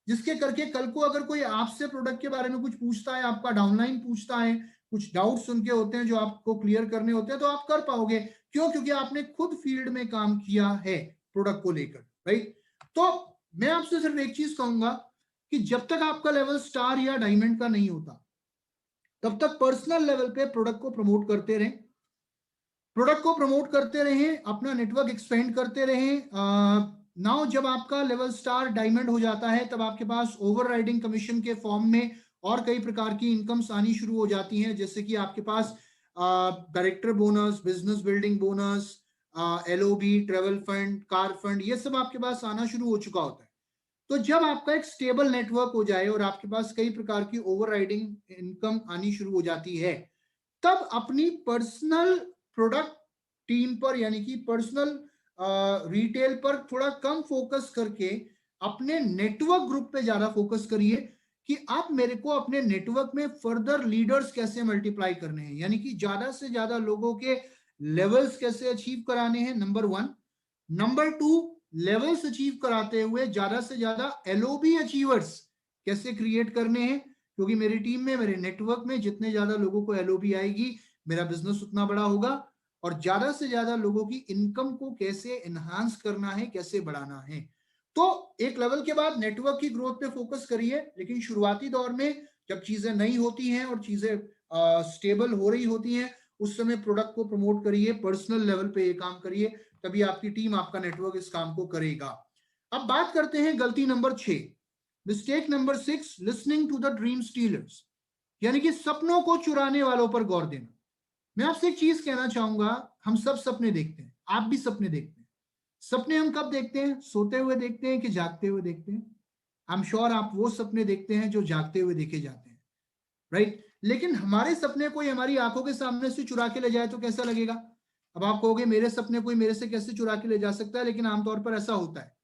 जिसके करके कल को अगर कोई आपसे प्रोडक्ट के बारे में कुछ पूछता है, आपका डाउनलाइन पूछता है, कुछ डाउट्स उनके होते हैं जो आपको क्लियर करने होते हैं, तो आप कर पाओगे। क्यों? क्योंकि आपने खुद फील्ड में काम किया है प्रोडक्ट को लेकर, राइट। तो मैं आपसे सिर्फ एक चीज कहूंगा कि जब तक आपका लेवल स्टार या डायमंड का नहीं होता, तब तक पर्सनल लेवल पे प्रोडक्ट को प्रमोट करते रहें, प्रोडक्ट को प्रमोट करते रहें, अपना नेटवर्क एक्सपेंड करते रहें। नाउ जब आपका लेवल स्टार डायमंड हो जाता है, तब आपके पास ओवरराइडिंग कमीशन के फॉर्म में और कई प्रकार की इनकम्स आनी शुरू हो जाती हैं, जैसे कि आपके पास director bonus, business building bonus, LOB, travel fund, car fund, ये सब आपके पास आना शुरू हो चुका होता है। तो जब आपका एक स्टेबल नेटवर्क हो जाए और आपके पास कई प्रकार की ओवरराइडिंग इनकम आनी शुरू हो जाती है, तब अपनी पर्सनल प्रोडक्ट टीम पर, यानी कि पर्सनल रिटेल पर थोड़ा कम फोकस करके अपने नेटवर्क ग्रुप पे ज्यादा फोकस करिए कि आप मेरे को अपने नेटवर्क में फर्दर लीडर्स कैसे मल्टीप्लाई करने हैं, यानी कि ज्यादा से ज्यादा लोगों के लेवल्स कैसे अचीव कराने हैं, नंबर 1। नंबर 2, लेवल्स अचीव कराते हुए ज्यादा से ज्यादा एलओबी अचीवर्स कैसे क्रिएट करने हैं, क्योंकि मेरी टीम में, मेरे नेटवर्क में जितने ज्यादा लोगों को एलओबी आएगी, मेरा बिजनेस उतना बड़ा होगा। और ज्यादा से ज्यादा लोगों की इनकम को कैसे एनहांस करना है, कैसे बढ़ाना है। तो एक लेवल के बाद नेटवर्क की ग्रोथ पे फोकस करिए, लेकिन शुरुआती दौर में जब चीजें नई होती हैं और चीजें स्टेबल हो रही होती हैं, उस समय प्रोडक्ट को प्रमोट करिए, पर्सनल लेवल पे ये काम करिए, तभी आपकी टीम, आपका नेटवर्क इस काम को करेगा। अब बात करते हैं गलती number 6, mistake number 6, listening to the dream stealers, यानी कि सपनों को चुराने वालों पर गौर देना। मैं आपसे एक चीज कहना चाहूंगा, हम सब सपने देखते हैं, आप भी सपने देखते हैं। सपने हम कब देखते हैं? सोते हुए देखते हैं कि जागते हुए देखते हैं? आई एम श्योर आप वो सपने देखते हैं जो जागते हुए देखे जाते हैं, राइट। लेकिन हमारे सपने कोई हमारी आंखों के सामने से चुरा के ले जाए तो कैसा लगेगा? अब आप कहोगे मेरे सपने कोई मेरे से कैसे चुरा के ले जा सकता है, लेकिन आमतौर पर ऐसा होता है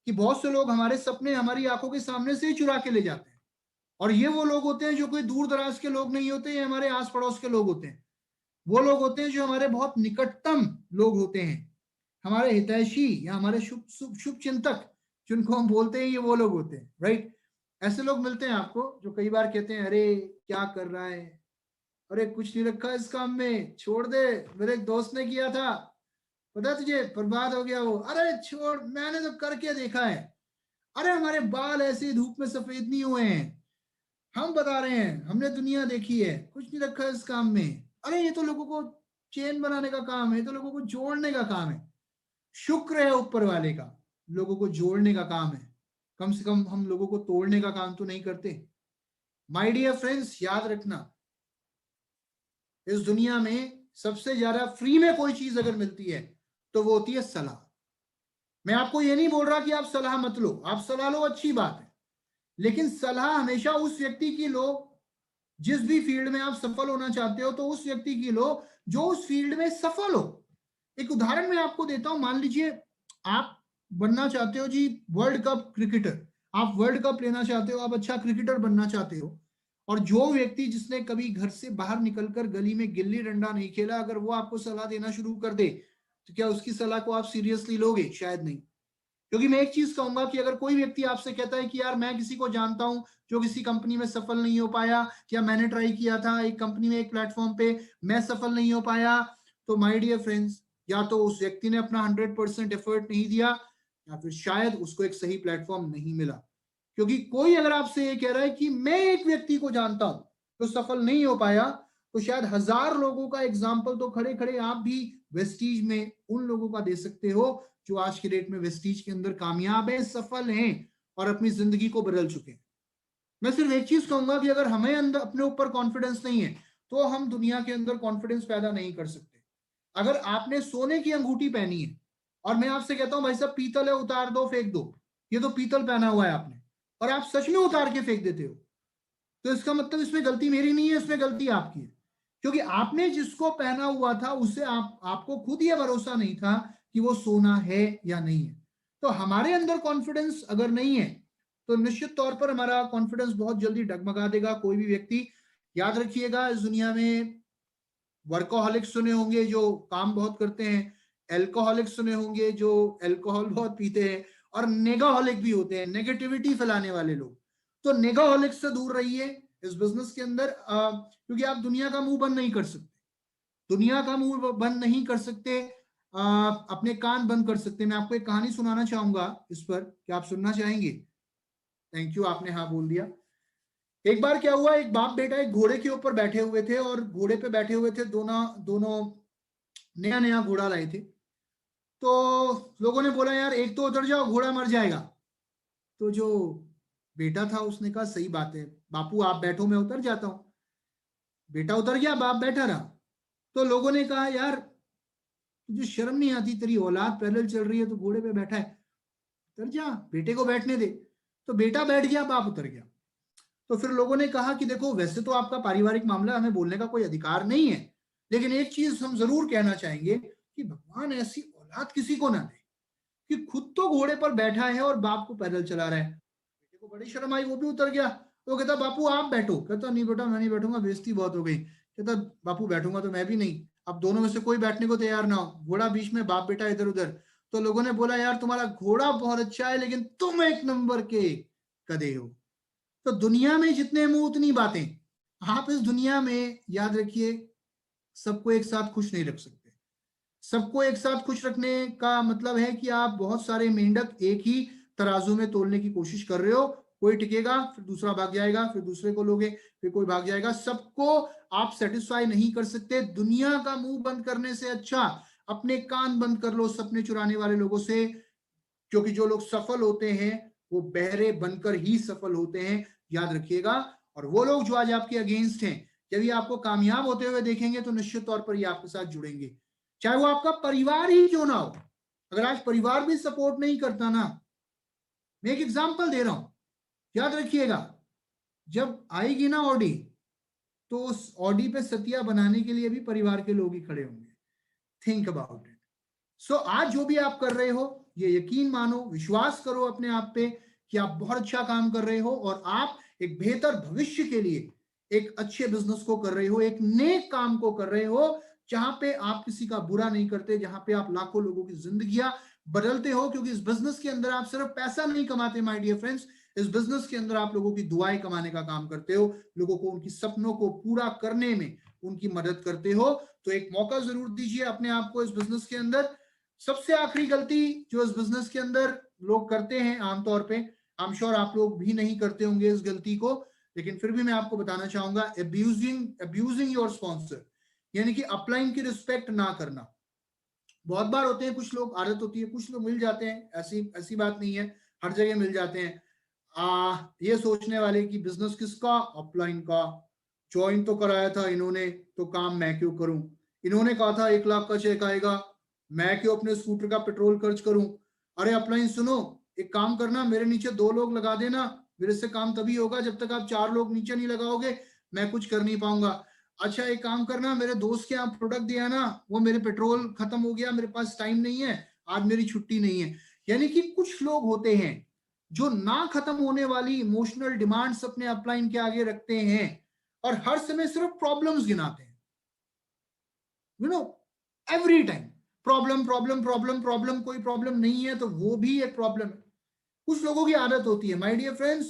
कि बहुत से लोग हमारे सपने हमारी आंखों के सामने से ही चुरा के ले जाते हैं। और ये वो लोग होते हैं जो कोई दूर दराज के लोग नहीं होते, ये हमारे आस पड़ोस के लोग होते हैं। वो लोग होते हैं जो हमारे बहुत निकटतम लोग होते हैं, हमारे हितैषी या हमारे शुभ शुभ शुभ चिंतक जिनको हम बोलते हैं, ये वो लोग होते हैं, राइट। ऐसे लोग मिलते हैं आपको जो कई बार कहते हैं, अरे क्या कर रहा है, अरे कुछ नहीं रखा इस काम में, छोड़ दे, मेरे एक दोस्त ने किया था, पता तुझे, बर्बाद हो गया वो, अरे छोड़, मैंने तो करके देखा है, अरे हमारे बाल ऐसे धूप में सफेद नहीं हुए हैं, हम बता रहे हैं, हमने दुनिया देखी है, कुछ नहीं रखा इस काम में, अरे ये तो लोगों को चेन बनाने का काम है, ये तो लोगों को जोड़ने का काम है। शुक्र है ऊपर वाले का, लोगों को जोड़ने का काम है, कम से कम हम लोगों को तोड़ने का काम तो नहीं करते। माय डियर फ्रेंड्स, याद रखना, इस दुनिया में सबसे ज्यादा फ्री में कोई चीज अगर मिलती है तो वो होती है सलाह। मैं आपको ये नहीं बोल रहा कि आप सलाह मत लो, आप सलाह लो, अच्छी बात है, लेकिन सलाह हमेशा उस व्यक्ति की लो, जिस भी फील्ड में आप सफल होना चाहते हो, तो उस व्यक्ति की लो जो उस फील्ड में सफल हो। एक उदाहरण मैं आपको देता हूं, मान लीजिए आप बनना चाहते हो जी वर्ल्ड कप क्रिकेटर, आप वर्ल्ड कप लेना चाहते हो, आप अच्छा क्रिकेटर बनना चाहते हो, और जो व्यक्ति जिसने कभी घर से बाहर निकलकर गली में गिल्ली डंडा नहीं खेला, अगर वो आपको सलाह देना शुरू कर दे, तो क्या उसकी सलाह को आप सीरियसली लोगे? शायद नहीं। क्योंकि मैं एक चीज कहूंगा कि अगर कोई व्यक्ति आपसे कहता है कि यार मैं किसी को जानता हूं जो किसी कंपनी में सफल नहीं हो पाया, या मैंने ट्राई किया था एक कंपनी में, एक प्लेटफॉर्म पे, मैं सफल नहीं हो पाया, तो माय डियर फ्रेंड्स, या तो उस व्यक्ति ने अपना 100% एफर्ट नहीं दिया, या फिर शायद उसको एक सही प्लेटफॉर्म नहीं मिला। क्योंकि कोई अगर आपसे ये कह रहा है कि मैं एक व्यक्ति को जानता हूं जो सफल नहीं हो पाया, तो शायद 1000 लोगों का एग्जाम्पल तो खड़े खड़े आप भी वेस्टीज में उन लोगों का दे सकते हो जो आज के डेट में वेस्टीज के अंदर कामयाब है, सफल हैं और अपनी जिंदगी को बदल चुके हैं। मैं सिर्फ एक चीज कहूंगा कि अगर हमें अंदर अपने ऊपर कॉन्फिडेंस नहीं है, तो हम दुनिया के अंदर कॉन्फिडेंस पैदा नहीं कर सकते। अगर आपने सोने की अंगूठी पहनी है और मैं आपसे कहता हूं भाई साहब पीतल है, उतार दो, फेंक दो, ये तो पीतल पहना हुआ है आपने, और आप सच में उतार के फेंक देते हो, तो इसका मतलब इसमें गलती मेरी नहीं है, इसमें गलती आपकी है, क्योंकि आपने जिसको पहना हुआ था उससे आपको खुद ये भरोसा नहीं था कि वो सोना है या नहीं है। तो हमारे अंदर कॉन्फिडेंस अगर नहीं है तो निश्चित तौर पर हमारा कॉन्फिडेंस बहुत जल्दी डगमगा देगा। कोई भी व्यक्ति, याद रखिएगा, इस दुनिया में वर्कोहॉलिक्स सुने होंगे जो काम बहुत करते हैं, एल्कोहलिक्स सुने होंगे जो एल्कोहल बहुत पीते हैं, और नेगाहॉलिक भी होते हैं, नेगेटिविटी फैलाने वाले लोग। तो नेगाहॉलिक से दूर रहिए इस बिजनेस के अंदर, क्योंकि आप दुनिया का मुंह बंद नहीं कर सकते, दुनिया का मुंह बंद नहीं कर सकते, अपने कान बंद कर सकते। मैं आपको एक कहानी सुनाना चाहूंगा इस पर, क्या आप सुनना चाहेंगे? थैंक यू, आपने हाँ बोल दिया। एक बार क्या हुआ, एक बाप बेटा एक घोड़े के ऊपर बैठे हुए थे, और घोड़े पे बैठे हुए थे, दोनों दोनों नया नया घोड़ा लाए थे। तो लोगों ने बोला यार एक तो उतर जाओ, घोड़ा मर जाएगा। तो जो बेटा था उसने कहा सही बात है बापू, आप बैठो, मैं उतर जाता हूं। बेटा उतर गया, बाप बैठा रहा। तो लोगों ने कहा यार तुझे शर्म नहीं आती, तेरी औलाद पैदल चल रही है तो घोड़े पे बैठा है, उतर जा, बेटे को बैठने दे। तो बेटा बैठ गया, बाप उतर गया। तो फिर लोगों ने कहा कि देखो वैसे तो आपका पारिवारिक मामला, हमें बोलने का कोई अधिकार नहीं है, लेकिन एक चीज हम जरूर कहना चाहेंगे कि भगवान ऐसी औलाद किसी को ना दे कि खुद तो घोड़े पर बैठा है और बाप को पैदल चला रहा है। बेटे को बड़ी शर्म आई, वो भी उतर गया। तो कहता बापू आप बैठो, कहता नहीं बेटा मैं नहीं बैठूंगा, बेइज्जती बहुत हो गई। कहता बापू बैठूंगा तो मैं भी नहीं। अब दोनों में से कोई बैठने को तैयार ना हो, घोड़ा बीच में, बाप बेटा इधर उधर। तो लोगों ने बोला यार तुम्हारा घोड़ा बहुत अच्छा है लेकिन तुम एक नंबर के गधे हो। तो दुनिया में जितने मुंह उतनी बातें। आप इस दुनिया में याद रखिए सबको एक साथ खुश नहीं रख सकते। सबको एक साथ खुश रखने का मतलब है कि आप बहुत सारे मेंढक एक ही तराजू में तोलने की कोशिश कर रहे हो। कोई टिकेगा, फिर दूसरा भाग जाएगा, फिर दूसरे को लोगे, फिर कोई भाग जाएगा। सबको आप सेटिस्फाई नहीं कर सकते। दुनिया का मुंह बंद करने से अच्छा अपने कान बंद कर लो सपने चुराने वाले लोगों से, क्योंकि जो लोग सफल होते हैं वो बहरे बनकर ही सफल होते हैं, याद रखिएगा। और वो लोग जो आज आपके अगेंस्ट हैं, जब ये आपको कामयाब होते हुए देखेंगे तो निश्चित तौर पर ये आपके साथ जुड़ेंगे, चाहे वो आपका परिवार ही क्यों ना हो। अगर आज परिवार भी सपोर्ट नहीं करता ना, मैं एक एग्जांपल दे रहा हूं, याद रखिएगा जब आएगी ना ऑडी, तो उस ऑडी पे सतिया बनाने के लिए भी परिवार के लोग ही खड़े होंगे। Think about it. सो आज जो भी आप कर रहे हो, ये यकीन मानो, विश्वास करो अपने आप पे कि आप बहुत अच्छा काम कर रहे हो, और आप एक बेहतर भविष्य के लिए एक अच्छे बिजनेस को कर रहे हो, एक नेक काम को कर रहे हो, जहां पे आप किसी का बुरा नहीं करते, जहां पे आप लाखों लोगों की जिंदगियां बदलते हो। क्योंकि इस बिजनेस के अंदर आप सिर्फ पैसा नहीं कमाते माय डियर फ्रेंड्स, इस बिजनेस के अंदर आप लोगों की दुआएं कमाने का काम करते हो, लोगों को उनकी सपनों को पूरा करने में उनकी मदद करते हो। तो एक मौका जरूर दीजिए अपने आप को इस बिजनेस के अंदर। सबसे आखिरी गलती जो इस बिजनेस के अंदर लोग करते हैं आमतौर पे, आई एम श्योर आप लोग भी नहीं करते होंगे इस गलती को, लेकिन फिर भी मैं आपको बताना चाहूंगा, अब्यूजिंग योर स्पॉन्सर, यानी कि अपलाइन की रिस्पेक्ट ना करना। बहुत बार होते हैं कुछ लोग, आदत होती है, कुछ लोग मिल जाते हैं, ऐसी ऐसी बात नहीं है, हर जगह मिल जाते हैं। ये सोचने वाले कि बिजनेस किसका, अपलाइन का, ज्वाइन तो कराया था इन्होंने तो काम मैं क्यों करूं, इन्होंने कहा था 1 लाख का चेक आएगा, मैं क्यों अपने स्कूटर का पेट्रोल खर्च करूं। अरे अपलाइन सुनो, एक काम करना, मेरे नीचे 2 लोग लगा देना, मेरे से काम तभी होगा, जब तक आप 4 लोग नीचे नहीं लगाओगे मैं कुछ कर नहीं पाऊंगा। अच्छा एक काम करना, मेरे दोस्त के यहाँ प्रोडक्ट दिया ना, वो मेरे पेट्रोल खत्म हो गया, मेरे पास टाइम नहीं है, आज मेरी छुट्टी नहीं है। यानी कि कुछ लोग होते हैं जो ना खत्म होने वाली इमोशनल डिमांड्स अपने अपलाइन के आगे रखते हैं, और हर समय सिर्फ प्रॉब्लम्स गिनाते हैं, you know, every time problem problem problem problem, कोई प्रॉब्लम नहीं है तो वो भी एक प्रॉब्लम है। कुछ लोगों की आदत होती है माय डियर फ्रेंड्स,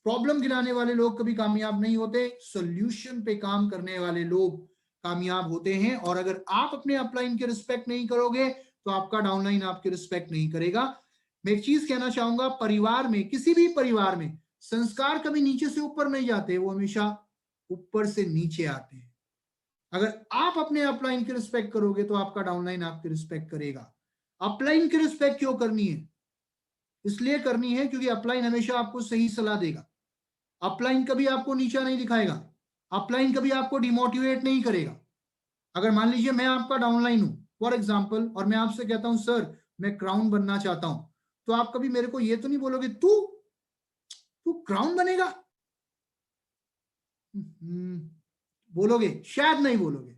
प्रॉब्लम गिनाने वाले लोग कभी कामयाब नहीं होते, सॉल्यूशन पे काम करने वाले लोग कामयाब होते हैं। और अगर आप अपने अपलाइन की रिस्पेक्ट नहीं करोगे तो आपका डाउनलाइन आपकी रिस्पेक्ट नहीं करेगा। मैं एक चीज कहना चाहूंगा, परिवार में, किसी भी परिवार में संस्कार कभी नीचे से ऊपर नहीं जाते, वो हमेशा ऊपर से नीचे आते हैं। अगर आप अपने अपलाइन की रिस्पेक्ट करोगे तो आपका डाउनलाइन आपकी रिस्पेक्ट करेगा। अपलाइन की रिस्पेक्ट क्यों करनी है? इसलिए करनी है क्योंकि अपलाइन हमेशा आपको सही सलाह देगा, अपलाइन कभी आपको नीचा नहीं दिखाएगा, अपलाइन कभी आपको डिमोटिवेट नहीं करेगा। अगर मान लीजिए मैं आपका डाउनलाइन हूं फॉर एग्जाम्पल, और मैं आपसे कहता हूं सर मैं क्राउन बनना चाहता हूं, तो आप कभी मेरे को ये तो नहीं बोलोगे तू तू क्राउन बनेगा? बोलोगे? शायद नहीं बोलोगे।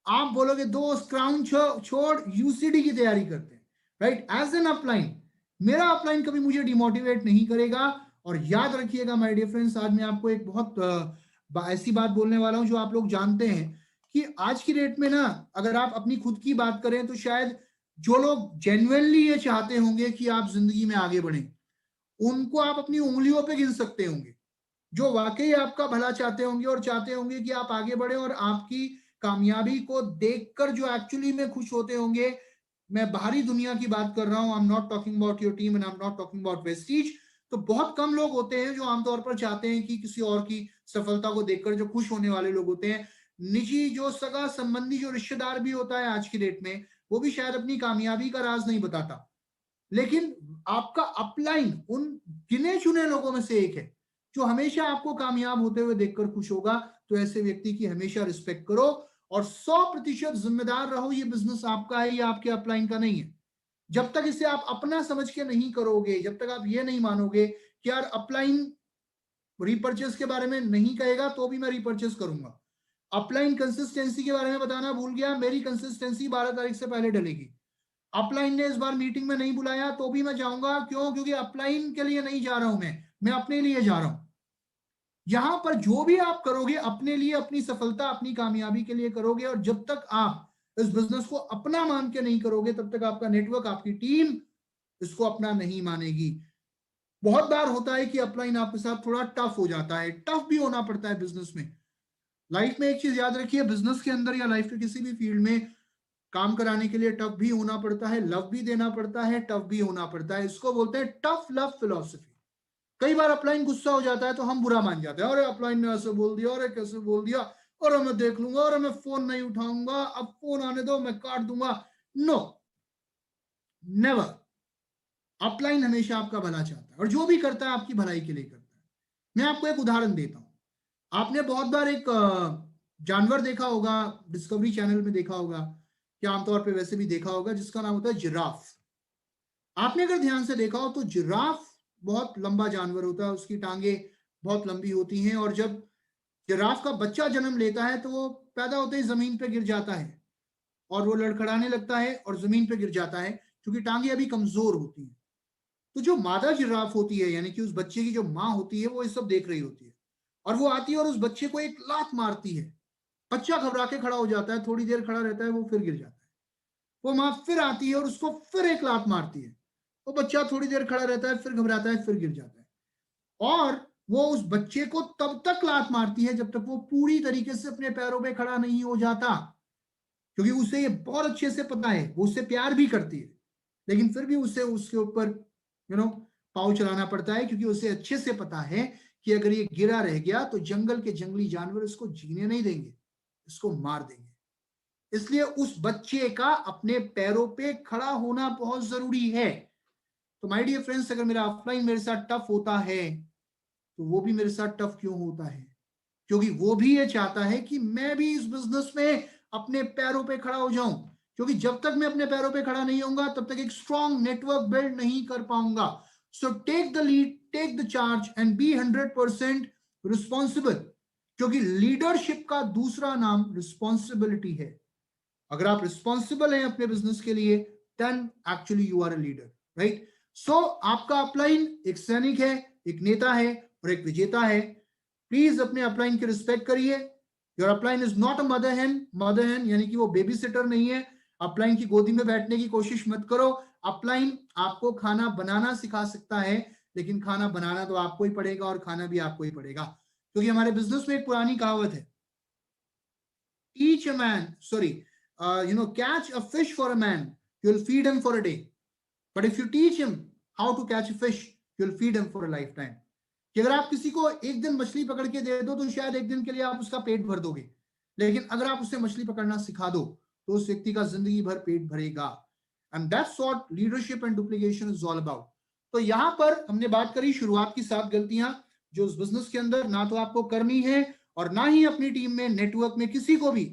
आप बोलोगे दोस्त क्राउन छोड़ यूसीडी की तैयारी करते हैं, राइट? एज एन अपलाइन मेरा अपलाइन कभी मुझे डिमोटिवेट नहीं करेगा। और याद रखिएगा माय डियर फ्रेंड्स, आज मैं आपको एक बहुत ऐसी बात बोलने वाला हूं जो आप लोग जानते हैं कि आज की डेट में ना, अगर आप अपनी खुद की बात करें तो शायद जो लोग जेन्युइनली ये चाहते होंगे कि आप जिंदगी में आगे बढ़ें, उनको आप अपनी उंगलियों पे गिन सकते होंगे। जो वाकई आपका भला चाहते होंगे और चाहते होंगे कि आप आगे बढ़े और आपकी कामयाबी को देखकर जो एक्चुअली में खुश होते होंगे, मैं बाहरी दुनिया की बात कर रहा हूं। I am not talking about your team and I am not talking about Vestige. तो बहुत कम लोग होते हैं जो आमतौर पर चाहते हैं कि किसी और की सफलता को देखकर जो खुश होने वाले लोग होते हैं। निजी जो सगा संबंधी जो रिश्तेदार भी होता है आज की डेट में, वो भी शायद अपनी कामयाबी का राज नहीं बताता। लेकिन आपका अपलाइन उन गिने चुने लोगों में से एक है जो हमेशा आपको कामयाब होते हुए देखकर खुश होगा। तो ऐसे व्यक्ति की हमेशा रिस्पेक्ट करो और 100% जिम्मेदार रहो। ये बिजनेस आपका है, ये आपके अपलाइन का नहीं है। जब तक इसे आप अपना समझ के नहीं करोगे, जब तक आप ये नहीं मानोगे कि यार अपलाइन रिपर्चेस के बारे में नहीं कहेगा तो भी मैं रिपर्चेस करूंगा, अपलाइन कंसिस्टेंसी के बारे में बताना भूल गया, मेरी कंसिस्टेंसी 12 तारीख से पहले डलेगी, अपलाइन ने इस बार मीटिंग में नहीं बुलाया तो भी मैं जाऊंगा, क्यों? क्योंकि अपलाइन के लिए नहीं जा रहा हूं, मैं अपने लिए जा रहा हूं। यहां पर जो भी आप करोगे अपने लिए, अपनी सफलता अपनी कामयाबी के लिए करोगे। और जब तक आप इस बिजनेस को अपना मान के नहीं करोगे, तब तक आपका नेटवर्क, आपकी टीम इसको अपना नहीं मानेगी। बहुत बार होता है कि अपलाइन आपके साथ थोड़ा टफ हो जाता है, टफ भी होना पड़ता है बिजनेस में। लाइफ में एक चीज याद रखिए, बिजनेस के अंदर या लाइफ के किसी भी फील्ड में काम कराने के लिए टफ भी होना पड़ता है, लव भी देना पड़ता है, टफ भी होना पड़ता है। इसको बोलते हैं टफ लव फिलॉसफी। कई बार अपलाइन गुस्सा हो जाता है तो हम बुरा मान जाते हैं, अरे अपलाइन ने ऐसे बोल दिया, अरे कैसे बोल दिया, और मैं देख लूंगा, और मैं फोन नहीं उठाऊंगा, अब फोन आने दो मैं काट दूंगा। No, never. अपलाइन हमेशा आपका भला चाहता है और जो भी करता है आपकी भलाई के लिए करता है। मैं आपको एक उदाहरण देता हूं। आपने बहुत बार एक जानवर देखा होगा, डिस्कवरी चैनल में देखा होगा, या आमतौर पे वैसे भी देखा होगा, जिसका नाम होता है जिराफ। आपने अगर ध्यान से देखा हो तो जिराफ बहुत लंबा जानवर होता है, उसकी टांगे बहुत लंबी होती हैं। और जब जिराफ का बच्चा जन्म लेता है तो वो पैदा होते ही जमीन पे गिर जाता है और वो लड़खड़ाने लगता है और जमीन पे गिर जाता है क्योंकि टांगे अभी कमजोर होती हैं। तो जो मादा जिराफ होती है, यानी कि उस बच्चे की जो माँ होती है, वो ये सब देख रही होती है और वो आती है और उस बच्चे को एक लात मारती है। बच्चा घबरा के खड़ा हो जाता है, थोड़ी देर खड़ा रहता है, वो फिर गिर जाता है। वो माँ फिर आती है और उसको फिर एक लात मारती है। वो बच्चा थोड़ी देर खड़ा रहता है, फिर घबराता है, फिर गिर जाता है। और वो उस बच्चे को तब तक लात मारती है जब तक वो पूरी तरीके से अपने पैरों पे खड़ा नहीं हो जाता, क्योंकि उसे ये बहुत अच्छे से पता है, वो उससे प्यार भी करती है, लेकिन फिर भी उसे उसके ऊपर पाँव चलाना पड़ता है, क्योंकि उसे अच्छे से पता है कि अगर ये गिरा रह गया तो जंगल के जंगली जानवर इसको जीने नहीं देंगे, इसको मार देंगे। इसलिए उस बच्चे का अपने पैरों पे खड़ा होना बहुत जरूरी है। तो माय डियर फ्रेंड्स, अगर मेरा ऑफलाइन मेरे साथ टफ होता है तो वो भी मेरे साथ टफ क्यों होता है? क्योंकि वो भी ये चाहता है कि मैं भी इस बिजनेस में अपने पैरों पे खड़ा हो जाऊं, क्योंकि जब तक मैं अपने पैरों पे खड़ा नहीं होऊंगा तब तक एक स्ट्रॉन्ग नेटवर्क बिल्ड नहीं कर पाऊंगा। So take the lead, take the charge and be 100% responsible, क्योंकि लीडरशिप का दूसरा नाम रिस्पॉन्सिबिलिटी है। अगर आप रिस्पॉन्सिबल हैं अपने बिजनेस के लिए, then actually you are a leader, right? So आपका अपलाइन एक सैनिक है, एक नेता है और एक विजेता है। प्लीज अपने अपलाइन की रिस्पेक्ट करिए। Your upline is not a mother hen यानी कि वो बेबी सिटर नहीं है। अपलाइन की गोदी में बैठने की कोशिश मत करो। अपलाइन आपको खाना बनाना सिखा सकता है, लेकिन खाना बनाना तो आपको ही पड़ेगा और खाना भी आपको ही पड़ेगा, क्योंकि हमारे बिजनेस में एक पुरानी कहावत है, teach a man sorry catch a fish for a man, you'll feed him for a day, but if you teach him how to catch a fish, you'll feed him for a lifetime। कि अगर आप किसी को एक दिन मछली पकड़ के दे दो तो शायद एक दिन के लिए आप उसका पेट भर दोगे, लेकिन अगर आप उसे मछली पकड़ना सिखा दो तो उस व्यक्ति का जिंदगी भर पेट भरेगा। And that's what leadership and duplication is all about. तो यहाँ पर हमने बात करी शुरुआत की 7 गलतियां जो उस बिजनेस के अंदर ना तो आपको करनी है और ना ही अपनी टीम में नेटवर्क में किसी को भी